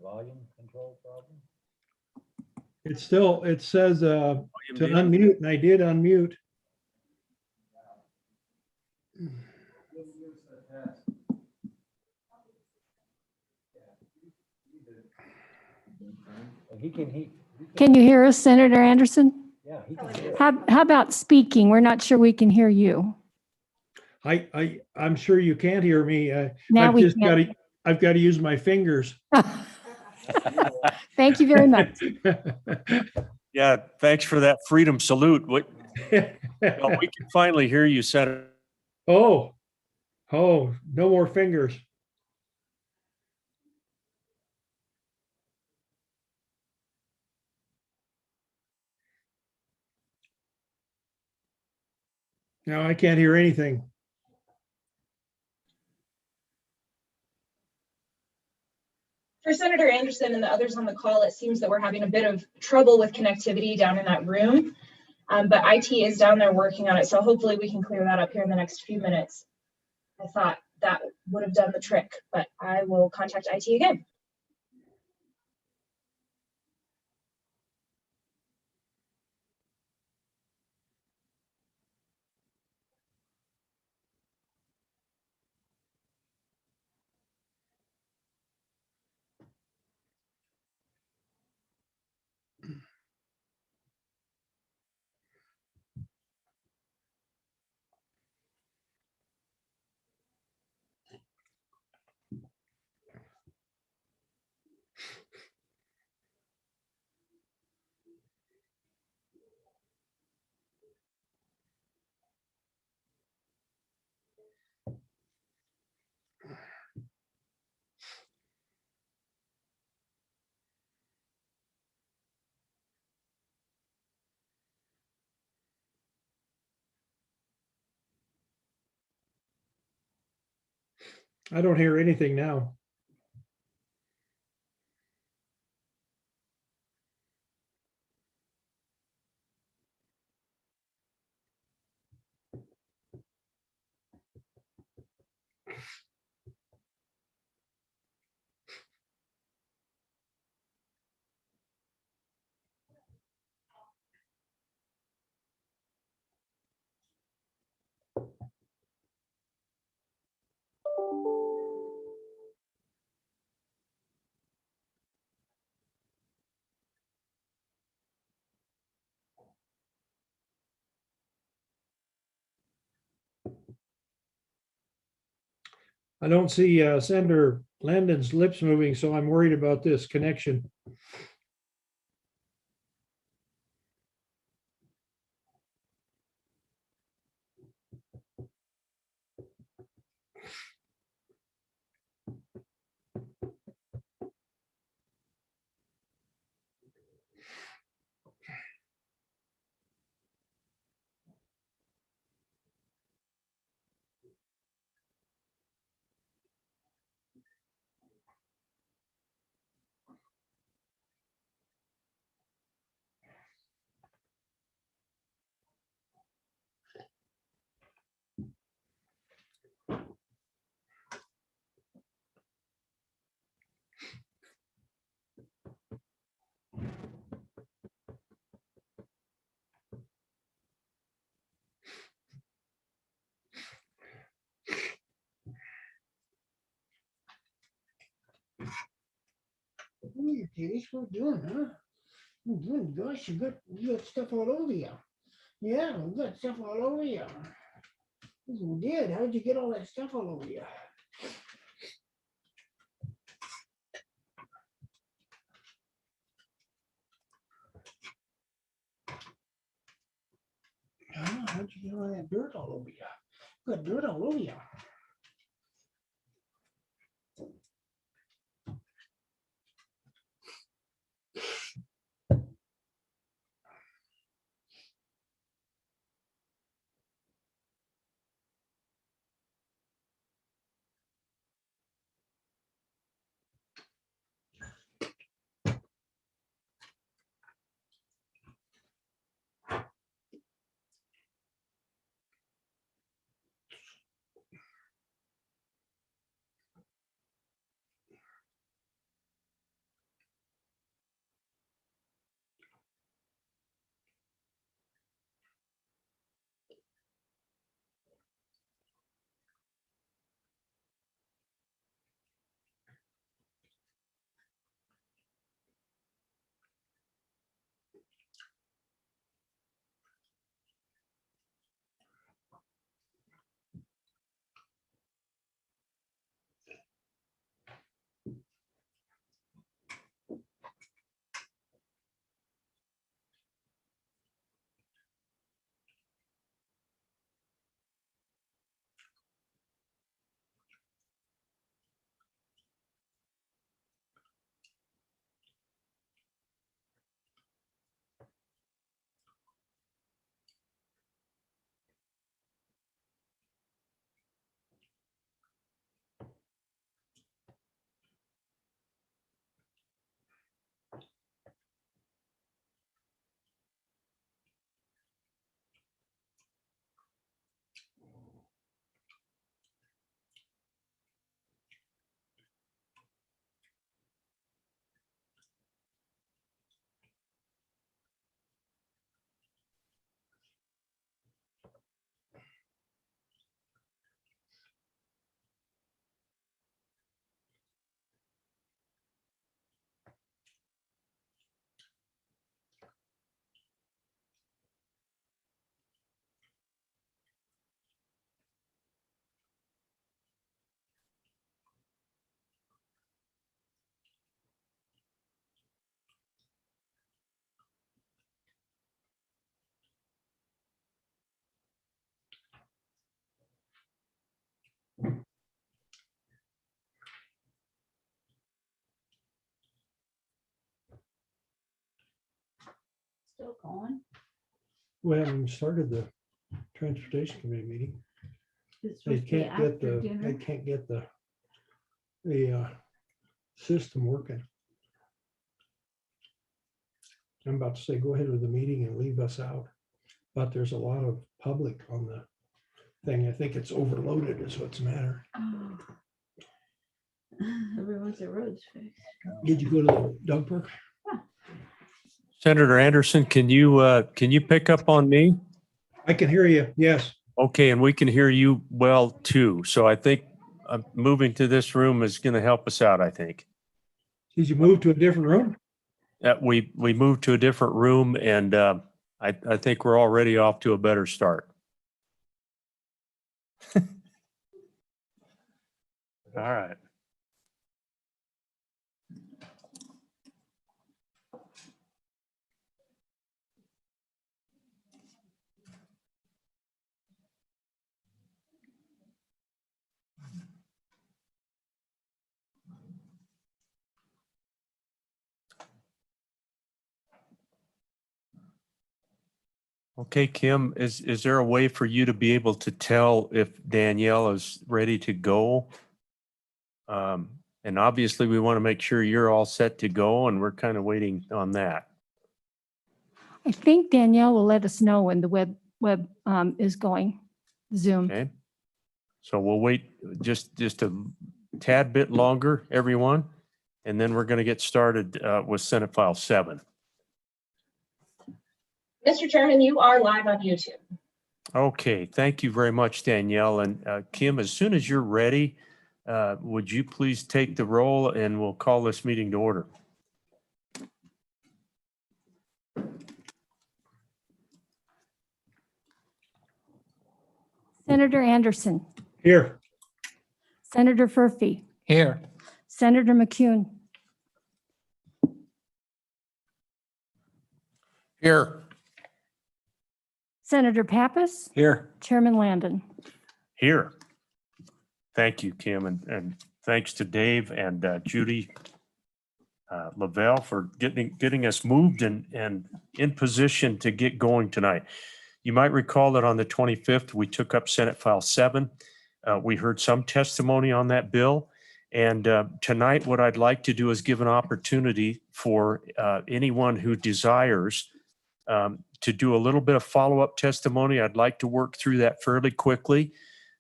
volume control problem? It's still, it says to Volume unmute, and I did unmute. He can, Can you hear us, Senator Anderson? yeah, he can hear. How about speaking? We're not sure we can hear you. I'm sure you can't hear me. Now I've we just got can. to, I've got to use my fingers. Thank you very much. Yeah, thanks for that freedom salute. What, well, we can finally hear you, Senator. Oh, no more fingers. No, I can't hear anything. For Senator Anderson and the others on the call, it seems that we're having a bit of trouble with connectivity down in that room, but IT is down there working on it, so hopefully we can clear that up here in the next few minutes. I thought that would have done the trick, but I will contact IT again. I don't hear anything now. I don't see Senator Landon's lips moving, so I'm worried about this connection. Hey, Katie, what you doing, huh? You're doing, gosh, you got stuff all over you. Yeah, you got stuff all over you. You did. How'd you get all that stuff all over you? How'd you get all that dirt all over you? You got dirt all over you. still going? We haven't started the transportation committee meeting. It's They supposed to be can't get after the, dinner. they can't get the system working. I'm about to say, go ahead with the meeting and leave us out. But there's a lot of public on the thing. I think it's overloaded is what's the matter. Oh. Everyone's their roads fixed. Did you go to the dog park? Senator Anderson, can you pick up on me? I can hear you. Yes. Okay, and we can hear you well too. So I think moving to this room is going to help us out, I think. Did you move to a different room? We moved to a different room, and I think we're already off to a better start. All right. Okay, Kim, is there a way for you to be able to tell if Danielle is ready to go? And obviously we want to make sure you're all set to go, and we're kind of waiting on that. I think Danielle will let us know when the web is going, Zoom. Okay. So we'll wait just a tad bit longer, everyone, and then we're going to get started with Senate File 7. Mr. Chairman, you are live on YouTube. Okay, thank you very much, Danielle. And Kim, as soon as you're ready, would you please take the roll and we'll call this meeting to order. Senator Anderson, Here. Senator Furphy, Here. Senator McCune, Here. Senator Pappas, Here. Chairman Landon. Here. Thank you, Kim, and thanks to Dave and Judy Lavelle for getting us moved and in position to get going tonight. You might recall that on the 25th, we took up Senate File 7. We heard some testimony on that bill. And tonight, what I'd like to do is give an opportunity for anyone who desires to do a little bit of follow-up testimony. I'd like to work through that fairly quickly,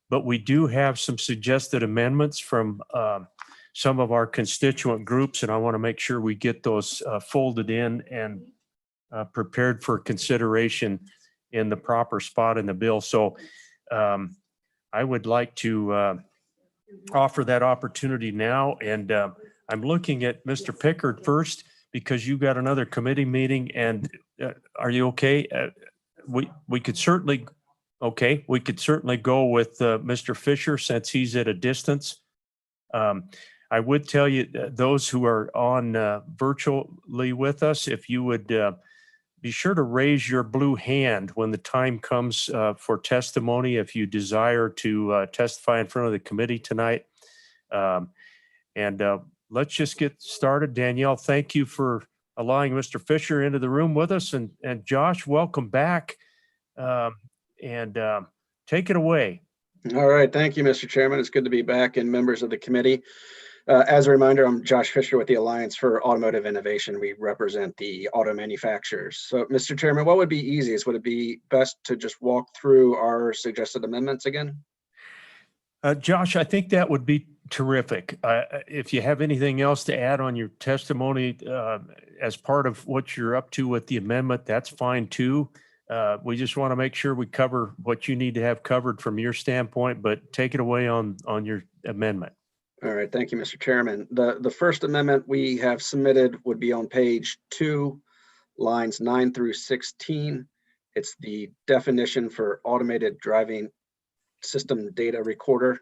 but we do have some suggested amendments from some of our constituent groups, and I want to make sure we get those folded in and prepared for consideration in the proper spot in the bill. So I would like to offer that opportunity now, and I'm looking at Mr. Pickard first because you got another committee meeting, and are you okay? We could certainly, okay, we could certainly go with Mr. Fisher since he's at a distance. I would tell you those who are on virtually with us, if you would be sure to raise your blue hand when the time comes for testimony if you desire to testify in front of the committee tonight. Let's just get started. Danielle, thank you for allowing Mr. Fisher into the room with us. And Josh, welcome back. Take it away. All right. Thank you, Mr. Chairman. It's good to be back, and members of the committee. As a reminder, I'm Josh Fisher with the Alliance for Automotive Innovation. We represent the auto manufacturers. So, Mr. Chairman, what would be easiest? Would it be best to just walk through our suggested amendments again? Josh, I think that would be terrific. If you have anything else to add on your testimony as part of what you're up to with the amendment, that's fine too. We just want to make sure we cover what you need to have covered from your standpoint, but take it away on your amendment. All right. Thank you, Mr. Chairman. The first amendment we have submitted would be on page 2, lines 9 through 16. It's the definition for automated driving system data recorder.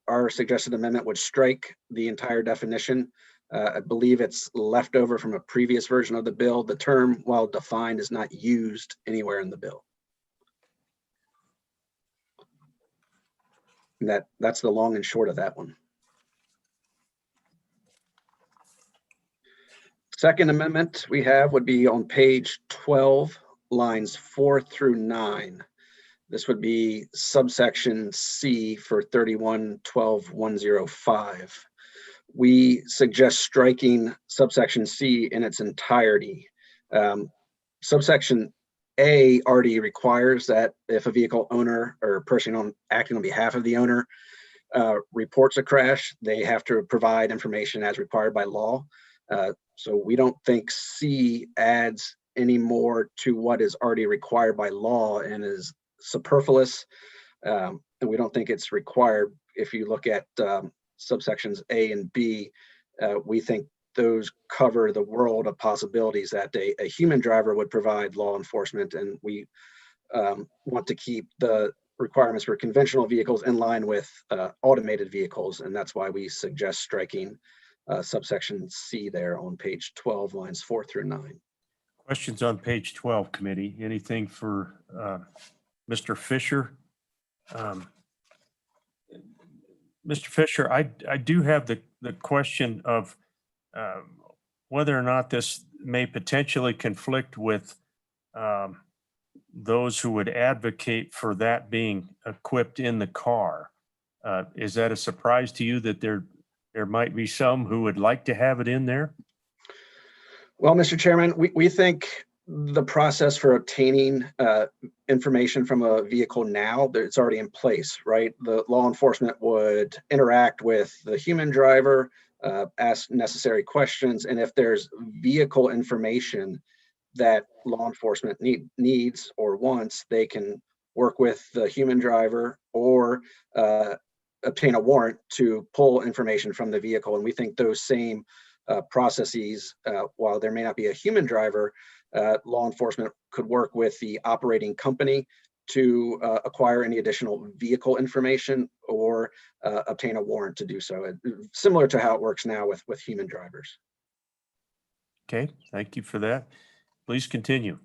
Our suggested amendment would strike the entire definition. I believe it's left over from a previous version of the bill. The term, while defined, is not used anywhere in the bill. And that's the long and short of that one. Second amendment we have would be on page 12, lines 4 through 9. This would be subsection C for 31.12.105. We suggest striking subsection C in its entirety. Subsection A already requires that if a vehicle owner or person acting on behalf of the owner reports a crash, they have to provide information as required by law. So we don't think C adds any more to what is already required by law and is superfluous. And we don't think it's required. If you look at subsections A and B, we think those cover the world of possibilities that a human driver would provide law enforcement, and we want to keep the requirements for conventional vehicles in line with automated vehicles, and that's why we suggest striking subsection C there on page 12, lines 4 through 9. Questions on page 12, committee? Anything for Mr. Fisher? Mr. Fisher, I do have the question of whether or not this may potentially conflict with those who would advocate for that being equipped in the car. Is that a surprise to you that there might be some who would like to have it in there? Well, Mr. Chairman, we think the process for obtaining information from a vehicle now, that it's already in place, right? The law enforcement would interact with the human driver, ask necessary questions, and if there's vehicle information that law enforcement needs or wants, they can work with the human driver or obtain a warrant to pull information from the vehicle. And we think those same processes, while there may not be a human driver, law enforcement could work with the operating company to acquire any additional vehicle information or obtain a warrant to do so, similar to how it works now with human drivers. Okay, thank you for that. Please continue.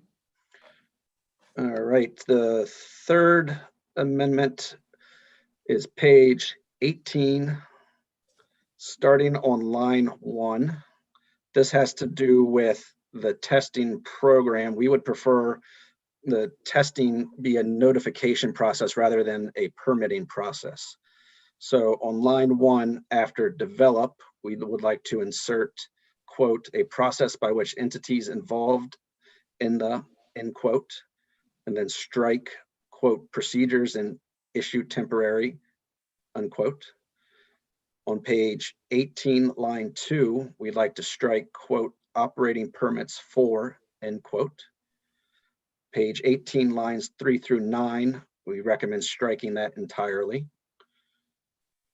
All right, the third amendment is page 18, starting on line 1. This has to do with the testing program. We would prefer the testing be a notification process rather than a permitting process. So on line 1, after develop, we would like to insert, quote, a process by which entities involved in the, end quote, and then strike, quote, procedures and issue temporary, unquote. On page 18, line 2, we'd like to strike, quote, operating permits for, end quote. Page 18, lines 3 through 9, we recommend striking that entirely.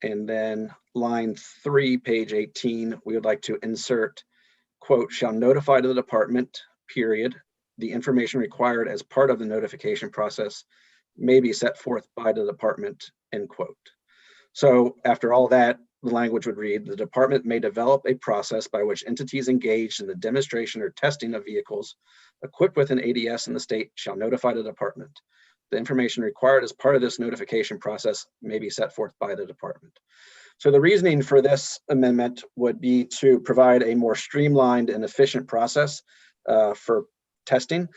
And then line 3, page 18, we would like to insert, quote, shall notify to the department, period. The information required as part of the notification process may be set forth by the department, end quote. So after all that, the language would read, the department may develop a process by which entities engaged in the demonstration or testing of vehicles equipped with an ADS in the state shall notify the department. The information required as part of this notification process may be set forth by the department. So the reasoning for this amendment would be to provide a more streamlined and efficient process for testing.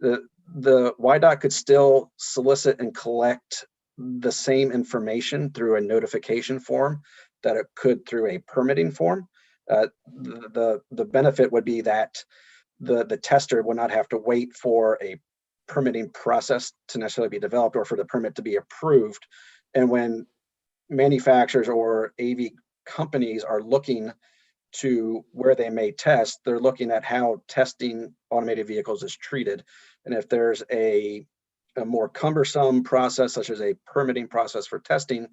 The YDOT could still solicit and collect the same information through a notification form that it could through a permitting form. The benefit would be that the tester would not have to wait for a permitting process to necessarily be developed or for the permit to be approved. And when manufacturers or AV companies are looking to where they may test, they're looking at how testing automated vehicles is treated. And if there's a more cumbersome process, such as a permitting process for testing,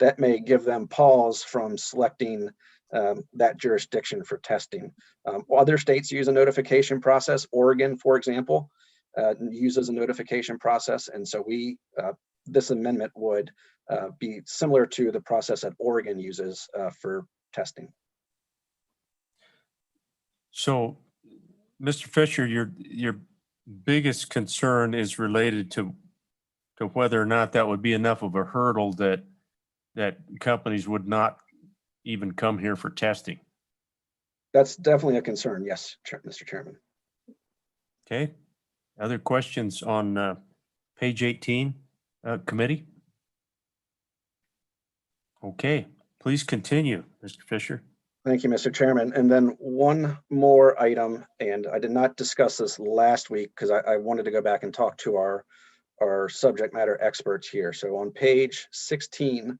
that may give them pause from selecting that jurisdiction for testing. Other states use a notification process. Oregon, for example, uses a notification process. And so this amendment would be similar to the process that Oregon uses for testing. So, Mr. Fisher, your biggest concern is related to whether or not that would be enough of a hurdle that companies would not even come here for testing. That's definitely a concern. Yes, Mr. Chairman. Okay. Other questions on page 18, committee? Okay, please continue, Mr. Fisher. Thank you, Mr. Chairman. And then one more item, and I did not discuss this last week because I wanted to go back and talk to our subject matter experts here. So on page 16,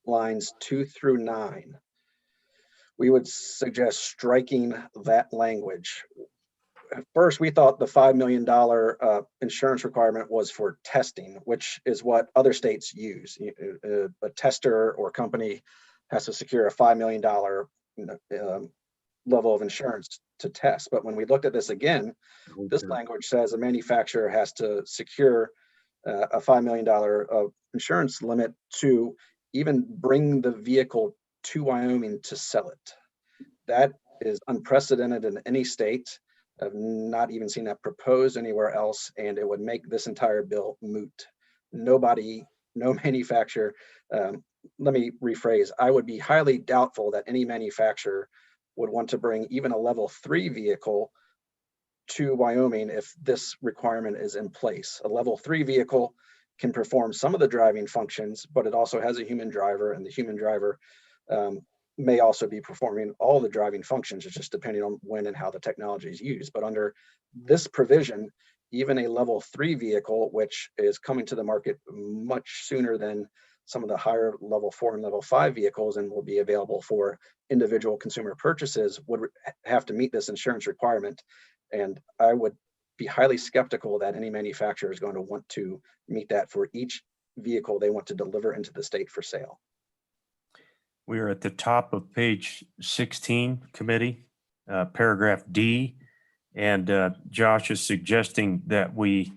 lines 2 through 9, we would suggest striking that language. At first, we thought the $5 million insurance requirement was for testing, which is what other states use. A tester or company has to secure a $5 million level of insurance to test. But when we looked at this again, this language says a manufacturer has to secure a $5 million insurance limit to even bring the vehicle to Wyoming to sell it. That is unprecedented in any state. I've not even seen that proposed anywhere else, and it would make this entire bill moot. Nobody, no manufacturer, let me rephrase, I would be highly doubtful that any manufacturer would want to bring even a level 3 vehicle to Wyoming if this requirement is in place. A level 3 vehicle can perform some of the driving functions, but it also has a human driver, and the human driver may also be performing all the driving functions. It's just depending on when and how the technology is used. But under this provision, even a level 3 vehicle, which is coming to the market much sooner than some of the higher level 4 and level 5 vehicles and will be available for individual consumer purchases, would have to meet this insurance requirement. And I would be highly skeptical that any manufacturer is going to want to meet that for each vehicle they want to deliver into the state for sale. We are at the top of page 16, committee, paragraph D, and Josh is suggesting that we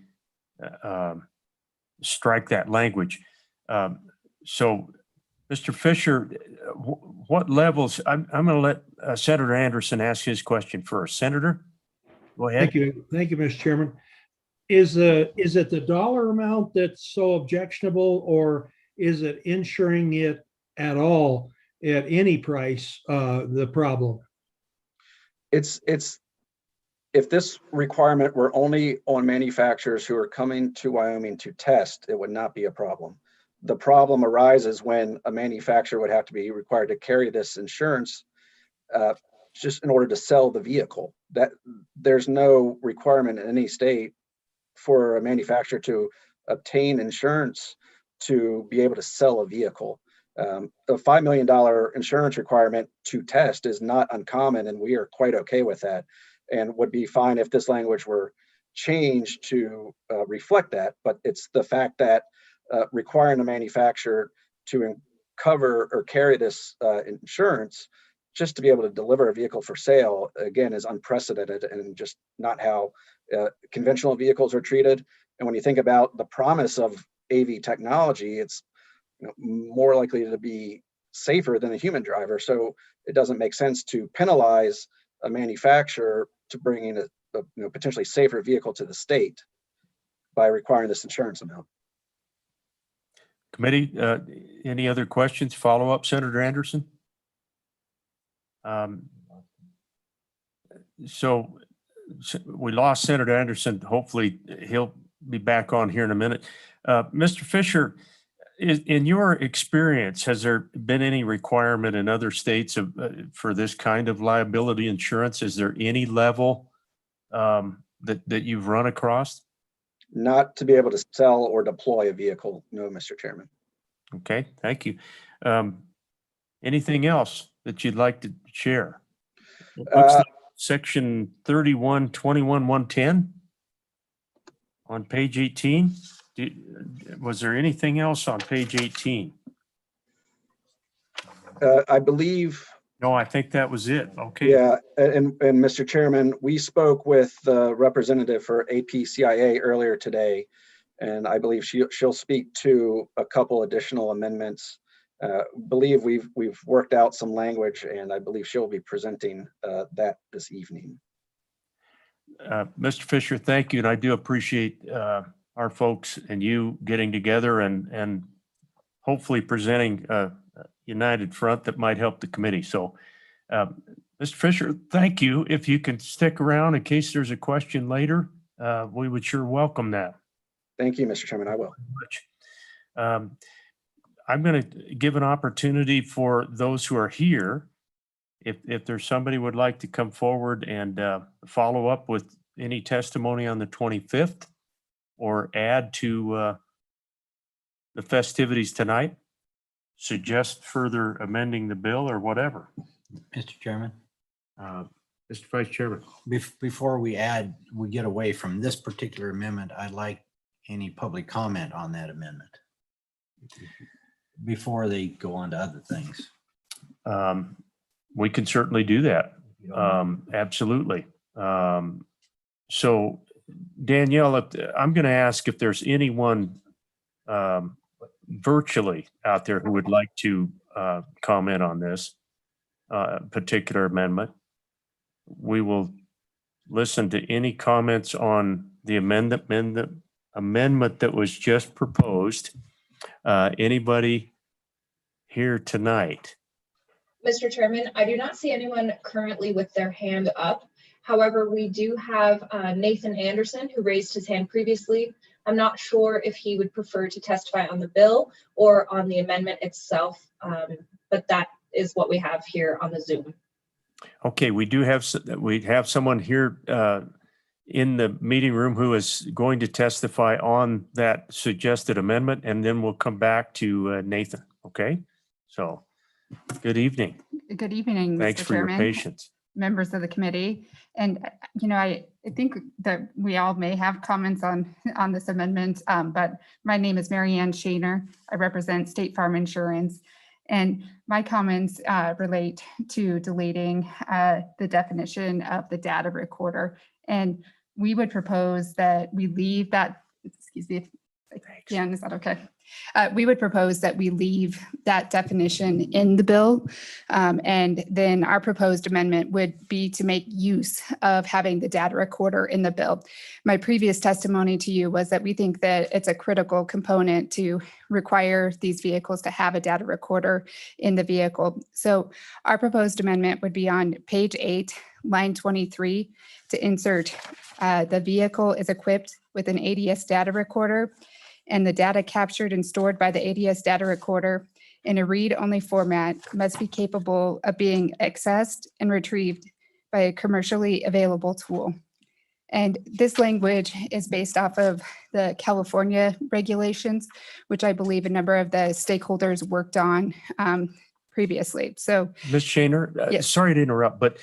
strike that language. So, Mr. Fisher, what levels? I'm going to let Senator Anderson ask his question first. Senator, go ahead. Thank you, Mr. Chairman. Is it the dollar amount that's so objectionable, or is it insuring it at all at any price the problem? It's if this requirement were only on manufacturers who are coming to Wyoming to test, it would not be a problem. The problem arises when a manufacturer would have to be required to carry this insurance just in order to sell the vehicle. That there's no requirement in any state for a manufacturer to obtain insurance to be able to sell a vehicle. A $5 million insurance requirement to test is not uncommon, and we are quite okay with that, and would be fine if this language were changed to reflect that. But it's the fact that requiring a manufacturer to cover or carry this insurance just to be able to deliver a vehicle for sale, again, is unprecedented and just not how conventional vehicles are treated. And when you think about the promise of AV technology, it's more likely to be safer than a human driver. So it doesn't make sense to penalize a manufacturer to bring in a potentially safer vehicle to the state by requiring this insurance amount. Committee, any other questions? Follow up, Senator Anderson? So we lost Senator Anderson. Hopefully he'll be back on here in a minute. Mr. Fisher, in your experience, has there been any requirement in other states for this kind of liability insurance? Is there any level that you've run across? Not to be able to sell or deploy a vehicle, no, Mr. Chairman. Okay, thank you. Anything else that you'd like to share? Looks like section 3121-110 on page 18. Was there anything else on page 18? I believe. No, I think that was it. Okay. Yeah, and Mr. Chairman, we spoke with the representative for APCIA earlier today, and I believe she'll speak to a couple additional amendments. Believe we've worked out some language, and I believe she'll be presenting that this evening. Mr. Fisher, thank you, and I do appreciate our folks and you getting together and hopefully presenting a united front that might help the committee. So Mr. Fisher, thank you. If you can stick around in case there's a question later, we would sure welcome that. Thank you, Mr. Chairman. I will. Much. I'm going to give an opportunity for those who are here. If there's somebody would like to come forward and follow up with any testimony on the 25th or add to the festivities tonight, suggest further amending the bill or whatever. Mr. Chairman, Mr. Vice Chairman. before we get away from this particular amendment, I'd like any public comment on that amendment before they go on to other things. We can certainly do that. if you don't mind. Absolutely. So Danielle, I'm going to ask if there's anyone virtually out there who would like to comment on this particular amendment. We will listen to any comments on the amendment that was just proposed. Anybody here tonight? Mr. Chairman, I do not see anyone currently with their hand up. However, we do have Nathan Anderson, who raised his hand previously. I'm not sure if he would prefer to testify on the bill or on the amendment itself, but that is what we have here on the Zoom. Okay, we have someone here in the meeting room who is going to testify on that suggested amendment, and then we'll come back to Nathan. Okay, so good evening. Good evening, Thanks Mr. for your Chairman, patience. members of the committee. And, I think that we all may have comments on this amendment, but my name is Mary Ann Shaner. I represent State Farm Insurance. And my comments relate to deleting the definition of the data recorder. And we would propose that we leave that, excuse me, Jan, is that okay? We would propose that we leave that definition in the bill. And then our proposed amendment would be to make use of having the data recorder in the bill. My previous testimony to you was that we think that it's a critical component to require these vehicles to have a data recorder in the vehicle. So our proposed amendment would be on page 8, line 23, to insert the vehicle is equipped with an ADS data recorder, and the data captured and stored by the ADS data recorder in a read-only format must be capable of being accessed and retrieved by a commercially available tool. And this language is based off of the California regulations, which I believe a number of the stakeholders worked on previously. So, Ms. Shaner, Yes. sorry to interrupt, but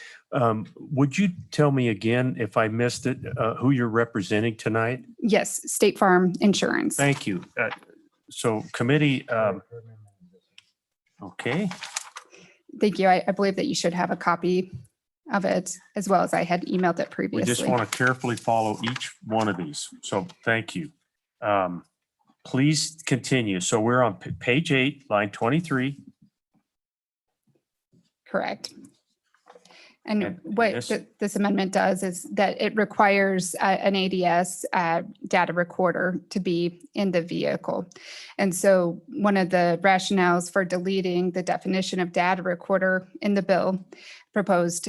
would you tell me again, if I missed it, who you're representing tonight? yes, State Farm Insurance. Thank you. So committee, okay, Thank you. I believe that you should have a copy of it, as well as I had emailed it we previously. just want to carefully follow each one of these. So thank you. Please continue. So we're on page 8, line 23. Correct. And And what this- this amendment does is that it requires an ADS data recorder to be in the vehicle. And so one of the rationales for deleting the definition of data recorder in the bill proposed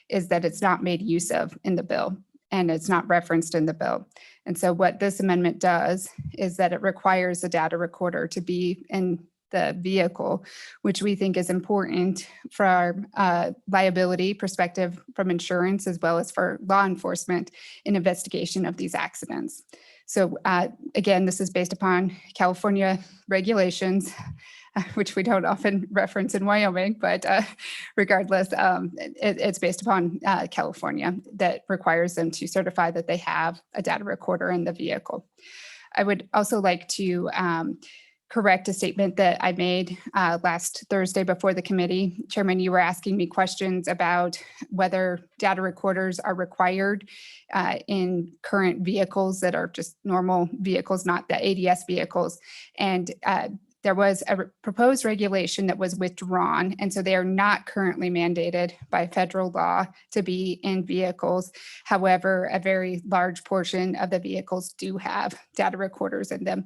is that it's not made use of in the bill and it's not referenced in the bill. And so what this amendment does is that it requires the data recorder to be in the vehicle, which we think is important for our liability perspective from insurance, as well as for law enforcement in investigation of these accidents. So again, this is based upon California regulations, which we don't often reference in Wyoming, but regardless, it's based upon California that requires them to certify that they have a data recorder in the vehicle. I would also like to correct a statement that I made last Thursday before the committee. Chairman, you were asking me questions about whether data recorders are required in current vehicles that are just normal vehicles, not the ADS vehicles. And there was a proposed regulation that was withdrawn, and so they are not currently mandated by federal law to be in vehicles. However, a very large portion of the vehicles do have data recorders in them,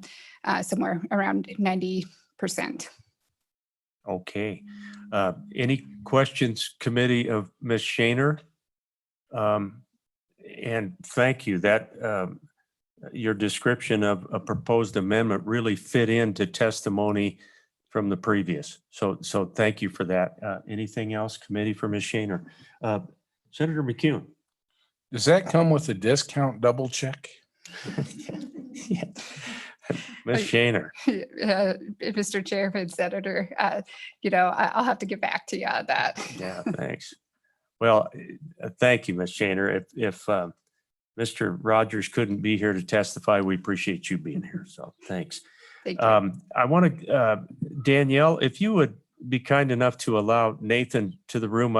somewhere around 90%. Okay. Any questions, committee of Ms. Shaner? And thank you. That your description of a proposed amendment really fit into testimony from the previous. So thank you for that. Anything else, committee, for Ms. Shaner? Senator McCune. Does that come with a discount double check? Ms. Shaner. Mr. Chairman, Senator, I'll have to get back to you on that. Yeah, thanks. Well, thank you, Ms. Shaner. If Mr. Rogers couldn't be here to testify, we appreciate you being here. So thanks. Thank you. I want to, Danielle, if you would be kind enough to allow Nathan to the room.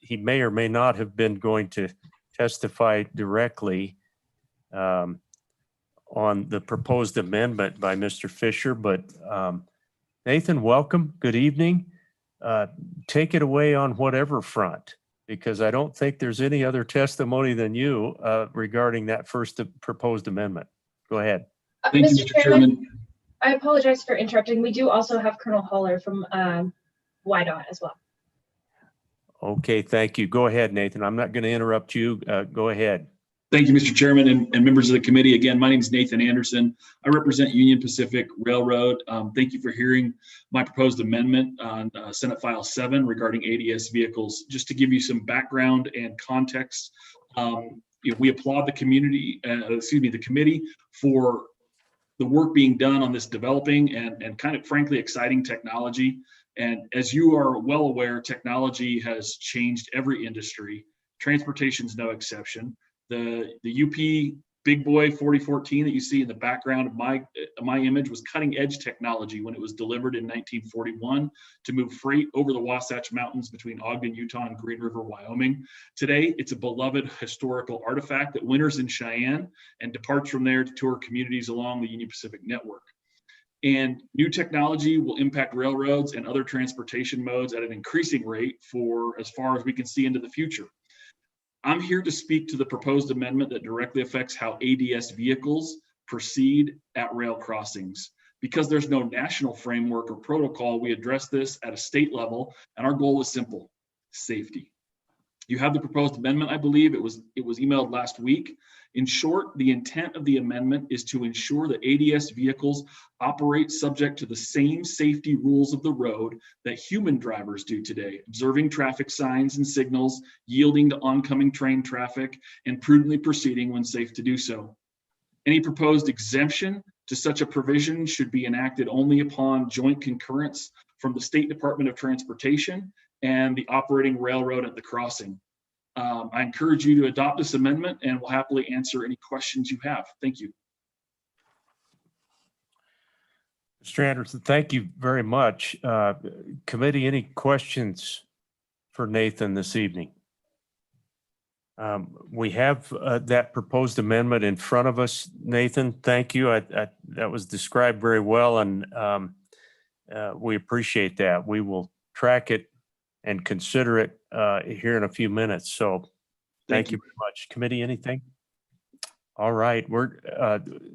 He may or may not have been going to testify directly on the proposed amendment by Mr. Fisher, but Nathan, welcome. Good evening. Take it away on whatever front, because I don't think there's any other testimony than you regarding that first proposed amendment. Go ahead. Thank you, Mr. Chairman. I apologize for interrupting. We do also have Colonel Holler from YDOT as well. Okay, thank you. Go ahead, Nathan. I'm not going to interrupt you. Go ahead. Thank you, Mr. Chairman and members of the committee. Again, my name is Nathan Anderson. I represent Union Pacific Railroad. Thank you for hearing my proposed amendment on Senate File 7 regarding ADS vehicles. Just to give you some background and context, we applaud the committee for the work being done on this developing and kind of frankly exciting technology. And as you are well aware, technology has changed every industry. Transportation is no exception. The UP Big Boy 4014 that you see in the background of my image was cutting edge technology when it was delivered in 1941 to move freight over the Wasatch Mountains between Ogden, Utah and Green River, Wyoming. Today, it's a beloved historical artifact that winters in Cheyenne and departs from there to tour communities along the Union Pacific network. And new technology will impact railroads and other transportation modes at an increasing rate for as far as we can see into the future. I'm here to speak to the proposed amendment that directly affects how ADS vehicles proceed at rail crossings. Because there's no national framework or protocol, we address this at a state level, and our goal is simple: safety. You have the proposed amendment, I believe. It was emailed last week. In short, the intent of the amendment is to ensure that ADS vehicles operate subject to the same safety rules of the road that human drivers do today, observing traffic signs and signals, yielding to oncoming train traffic, and prudently proceeding when safe to do so. Any proposed exemption to such a provision should be enacted only upon joint concurrence from the State Department of Transportation and the operating railroad at the crossing. I encourage you to adopt this amendment and will happily answer any questions you have. Thank you. Mr. Anderson, thank you very much. Committee, any questions for Nathan this evening? We have that proposed amendment in front of us, Nathan. Thank you. That was described very well, and we appreciate that. We will track it and consider it here in a few minutes. So thank you very much. Committee, anything? All right.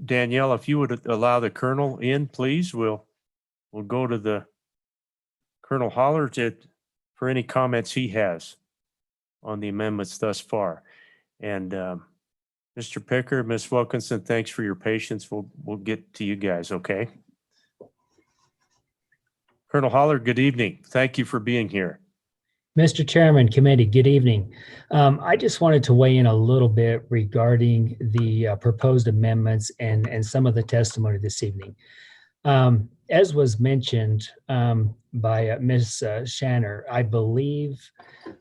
Danielle, if you would allow the Colonel in, please, we'll go to the Colonel Holler for any comments he has on the amendments thus far. And Mr. Picker, Ms. Wilkinson, thanks for your patience. We'll get to you guys, okay? Colonel Holler, good evening. Thank you for being here. Mr. Chairman, committee, good evening. I just wanted to weigh in a little bit regarding the proposed amendments and some of the testimony this evening. As was mentioned by Ms. Shanner, I believe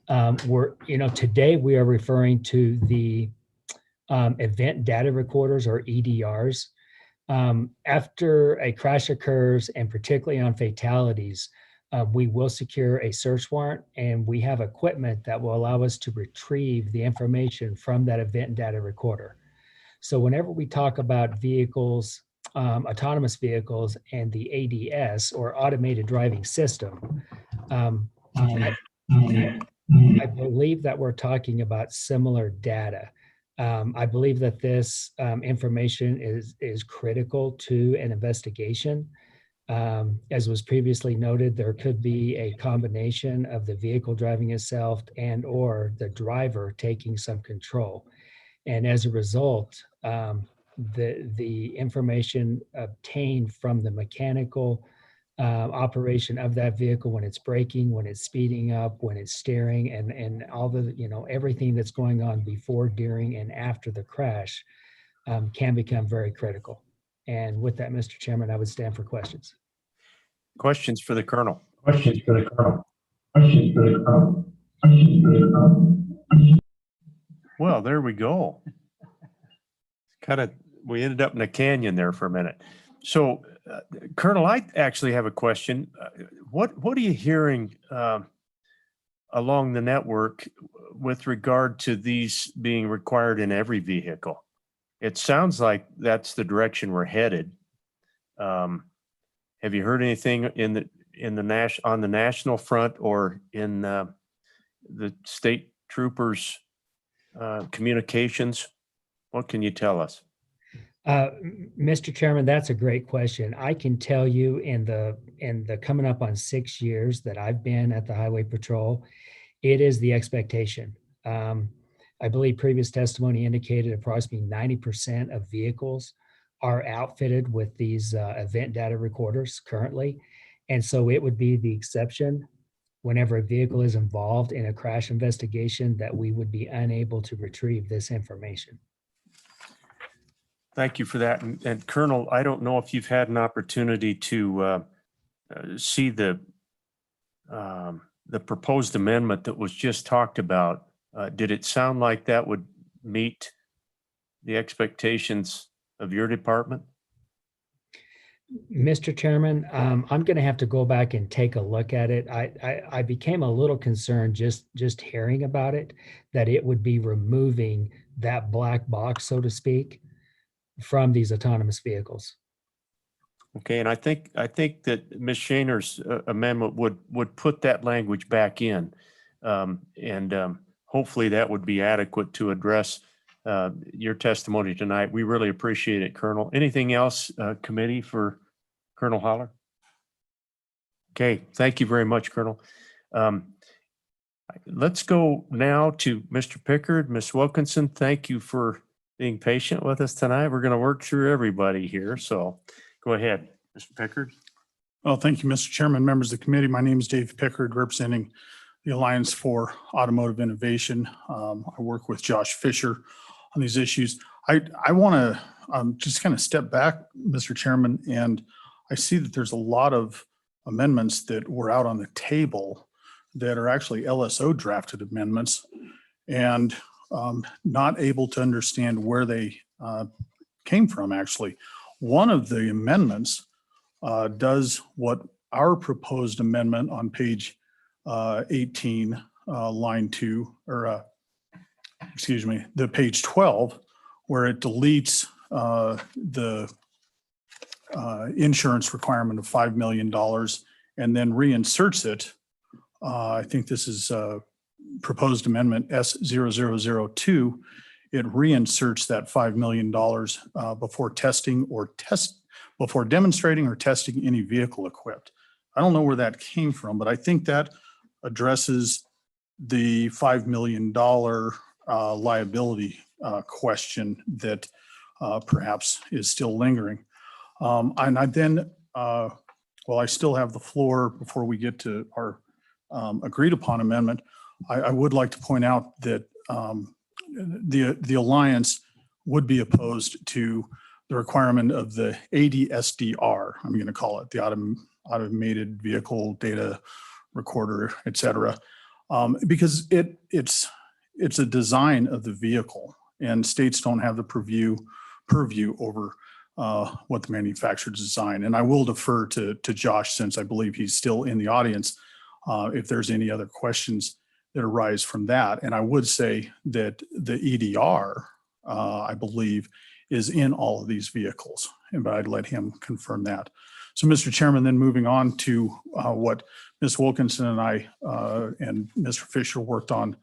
today we are referring to the event data recorders, or EDRs. After a crash occurs, and particularly on fatalities, we will secure a search warrant, and we have equipment that will allow us to retrieve the information from that event data recorder. So whenever we talk about vehicles, autonomous vehicles, and the ADS, or automated driving system, I believe that we're talking about similar data. I believe that this information is critical to an investigation. As was previously noted, there could be a combination of the vehicle driving itself and or the driver taking some control. And as a result, the information obtained from the mechanical operation of that vehicle, when it's braking, when it's speeding up, when it's steering, and all the, everything that's going on before, during, and after the crash can become very critical. And with that, Mr. Chairman, I would stand for questions. Questions for the Colonel? Questions for the Colonel? Questions for the Colonel? Questions for the Colonel? Well, there we go. We ended up in a canyon there for a minute. So, Colonel, I actually have a question. What are you hearing along the network with regard to these being required in every vehicle? It sounds like that's the direction we're headed. Have you heard anything on the national front or in the state troopers' communications? What can you tell us? Mr. Chairman, that's a great question. I can tell you in the coming up on 6 years that I've been at the Highway Patrol, it is the expectation. I believe previous testimony indicated approximately 90% of vehicles are outfitted with these event data recorders currently. And so it would be the exception whenever a vehicle is involved in a crash investigation that we would be unable to retrieve this information. Thank you for that. And Colonel, I don't know if you've had an opportunity to see the proposed amendment that was just talked about. Did it sound like that would meet the expectations of your department? Mr. Chairman, I'm going to have to go back and take a look at it. I became a little concerned just hearing about it, that it would be removing that black box, so to speak, from these autonomous vehicles. Okay, and I think that Ms. Shaner's amendment would put that language back in, and hopefully that would be adequate to address your testimony tonight. We really appreciate it, Colonel. Anything else, committee, for Colonel Holler? Okay, thank you very much, Colonel. Let's go now to Mr. Pickard. Ms. Wilkinson, thank you for being patient with us tonight. We're going to work through everybody here, so go ahead, Mr. Pickard. Well, thank you, Mr. Chairman, members of the committee. My name is Dave Pickard, representing the Alliance for Automotive Innovation. I work with Josh Fisher on these issues. I want to just kind of step back, Mr. Chairman, and I see that there's a lot of amendments that were out on the table that are actually LSO drafted amendments, and not able to understand where they came from, actually. One of the amendments does what our proposed amendment on page 18, line 2, or excuse me, the page 12, where it deletes the insurance requirement of $5 million and then reinserts it. I think this is proposed amendment S0002. It reinserts that $5 million before demonstrating or testing any vehicle equipped. I don't know where that came from, but I think that addresses the $5 million liability question that perhaps is still lingering. And I then, well, I still have the floor before we get to our agreed upon amendment. I would like to point out that the Alliance would be opposed to the requirement of the ADSDR, I'm going to call it, the Automated Vehicle Data Recorder, et cetera, because it's a design of the vehicle, and states don't have the purview over what the manufacturer design. And I will defer to Josh, since I believe he's still in the audience, if there's any other questions that arise from that. And I would say that the EDR, I believe, is in all of these vehicles, but I'd let him confirm that. So, Mr. Chairman, then moving on to what Ms. Wilkinson and I and Mr. Fisher worked on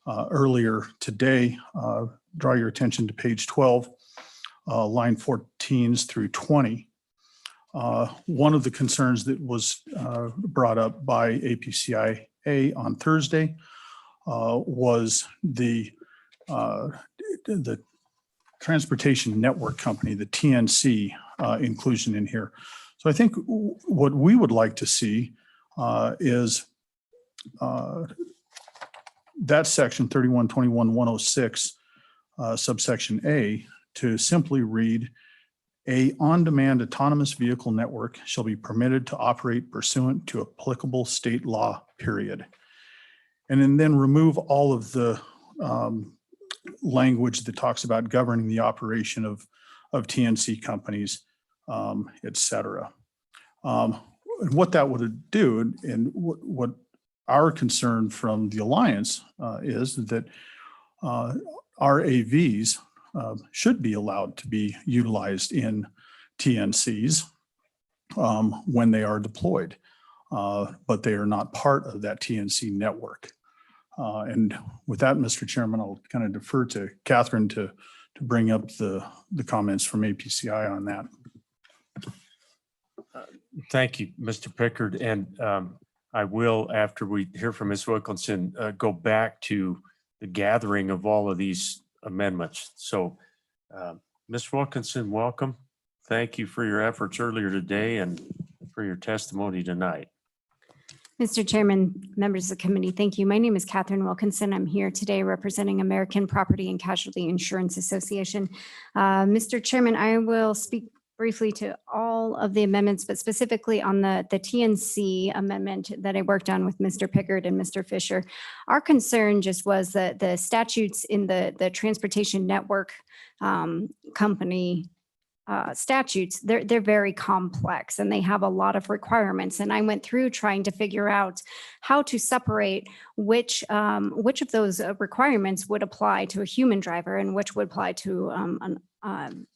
earlier today, draw your attention to page 12, line 14 through 20. One of the concerns that was brought up by APCIA on Thursday was the Transportation Network Company, the TNC inclusion in here. So I think what we would like to see is that section 3121-106 subsection A to simply read, a on-demand autonomous vehicle network shall be permitted to operate pursuant to applicable state law, period. And then remove all of the language that talks about governing the operation of TNC companies, et cetera. And what that would do, and what our concern from the Alliance is that RAVs should be allowed to be utilized in TNCs when they are deployed, but they are not part of that TNC network. And with that, Mr. Chairman, I'll kind of defer to Catherine to bring up the comments from APCI on that. Thank you, Mr. Pickard. And I will, after we hear from Ms. Wilkinson, go back to the gathering of all of these amendments. So Ms. Wilkinson, welcome. Thank you for your efforts earlier today and for your testimony tonight. Mr. Chairman, members of the committee, thank you. My name is Catherine Wilkinson. I'm here today representing American Property and Casualty Insurance Association. Mr. Chairman, I will speak briefly to all of the amendments, but specifically on the TNC amendment that I worked on with Mr. Pickard and Mr. Fisher. Our concern just was that the statutes in the Transportation Network Company statutes, they're very complex and they have a lot of requirements. And I went through trying to figure out how to separate which of those requirements would apply to a human driver and which would apply to an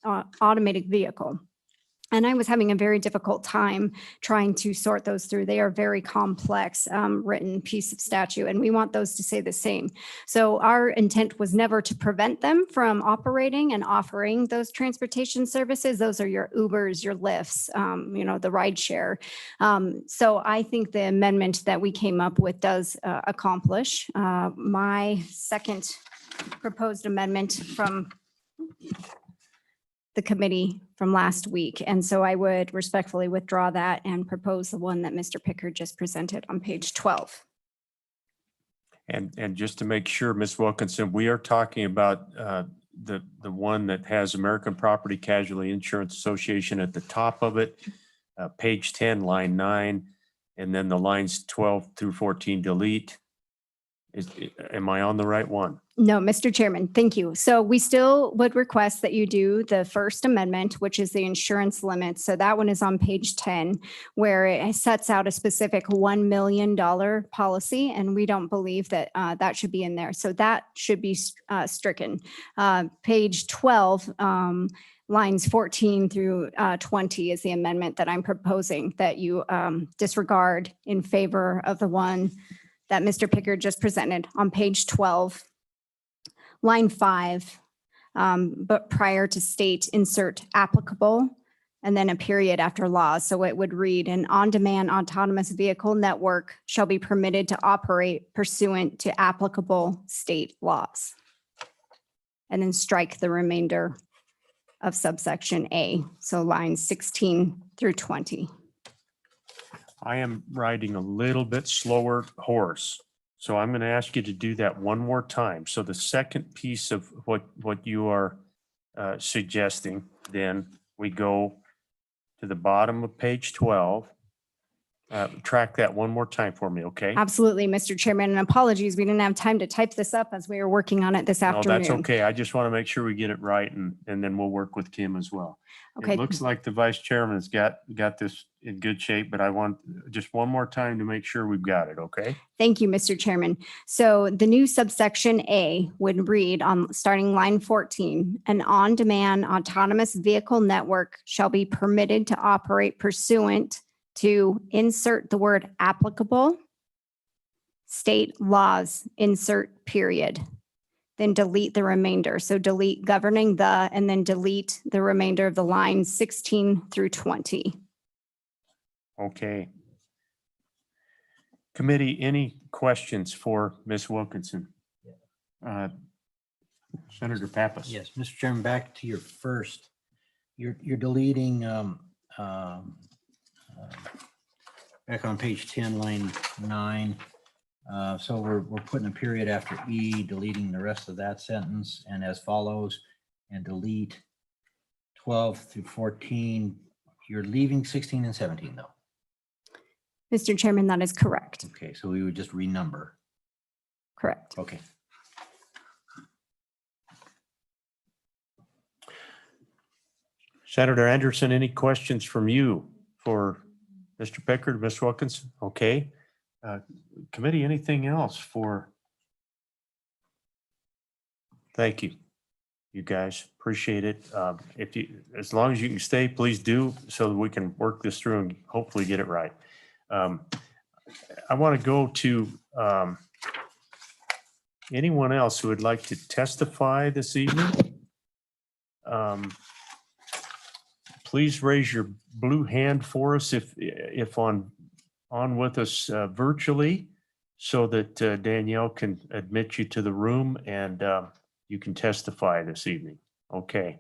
automated vehicle. And I was having a very difficult time trying to sort those through. They are very complex written piece of statute, and we want those to say the same. So our intent was never to prevent them from operating and offering those transportation services. Those are your Ubers, your Lyfts, the ride share. So I think the amendment that we came up with does accomplish my second proposed amendment from the committee from last week. And so I would respectfully withdraw that and propose the one that Mr. Pickard just presented on page 12. And just to make sure, Ms. Wilkinson, we are talking about the one that has American Property Casualty Insurance Association at the top of it, page 10, line 9, and then the lines 12 through 14 delete. Am I on the right one? No, Mr. Chairman, thank you. So we still would request that you do the first amendment, which is the insurance limit. So that one is on page 10, where it sets out a specific $1 million policy, and we don't believe that that should be in there. So that should be stricken. Page 12, lines 14 through 20 is the amendment that I'm proposing that you disregard in favor of the one that Mr. Pickard just presented on page 12. Line 5, but prior to state, insert applicable, and then a period after law. So it would read, an on-demand autonomous vehicle network shall be permitted to operate pursuant to applicable state laws. And then strike the remainder of subsection A. So lines 16 through 20. I am riding a little bit slower horse. So I'm going to ask you to do that one more time. So the second piece of what you are suggesting, then we go to the bottom of page 12. Track that one more time for me, okay? Absolutely, Mr. Chairman, and apologies, we didn't have time to type this up as we were working on it this No, afternoon. that's okay. I just want to make sure we get it right, and then we'll work with Kim as well. Okay. It looks like the vice chairman has got this in good shape, but I want just one more time to make sure we've got it, okay? Thank you, Mr. Chairman. So the new subsection A would read on starting line 14, an on-demand autonomous vehicle network shall be permitted to operate pursuant to insert the word applicable, state laws, insert period, then delete the remainder. So delete governing the, and then delete the remainder of the lines 16 through 20. Okay. Committee, any questions for Ms. Wilkinson? Senator Pappas? Yes, Mr. Chairman, back to your first, you're deleting, back on page 10, line 9. So we're putting a period after E, deleting the rest of that sentence, and as follows, and delete 12 through 14. You're leaving 16 and 17 though. Mr. Chairman, that is correct. Okay, so we would just renumber. Correct. Okay. Senator Anderson, any questions from you for Mr. Pickard, Ms. Wilkinson? Okay. Committee, anything else for? Thank you, you guys. Appreciate it. If you, as long as you can stay, please do, so that we can work this through and hopefully get it right. I want to go to anyone else who would like to testify this evening. Please raise your blue hand for us if on with us virtually, so that Danielle can admit you to the room and you can testify this evening. Okay.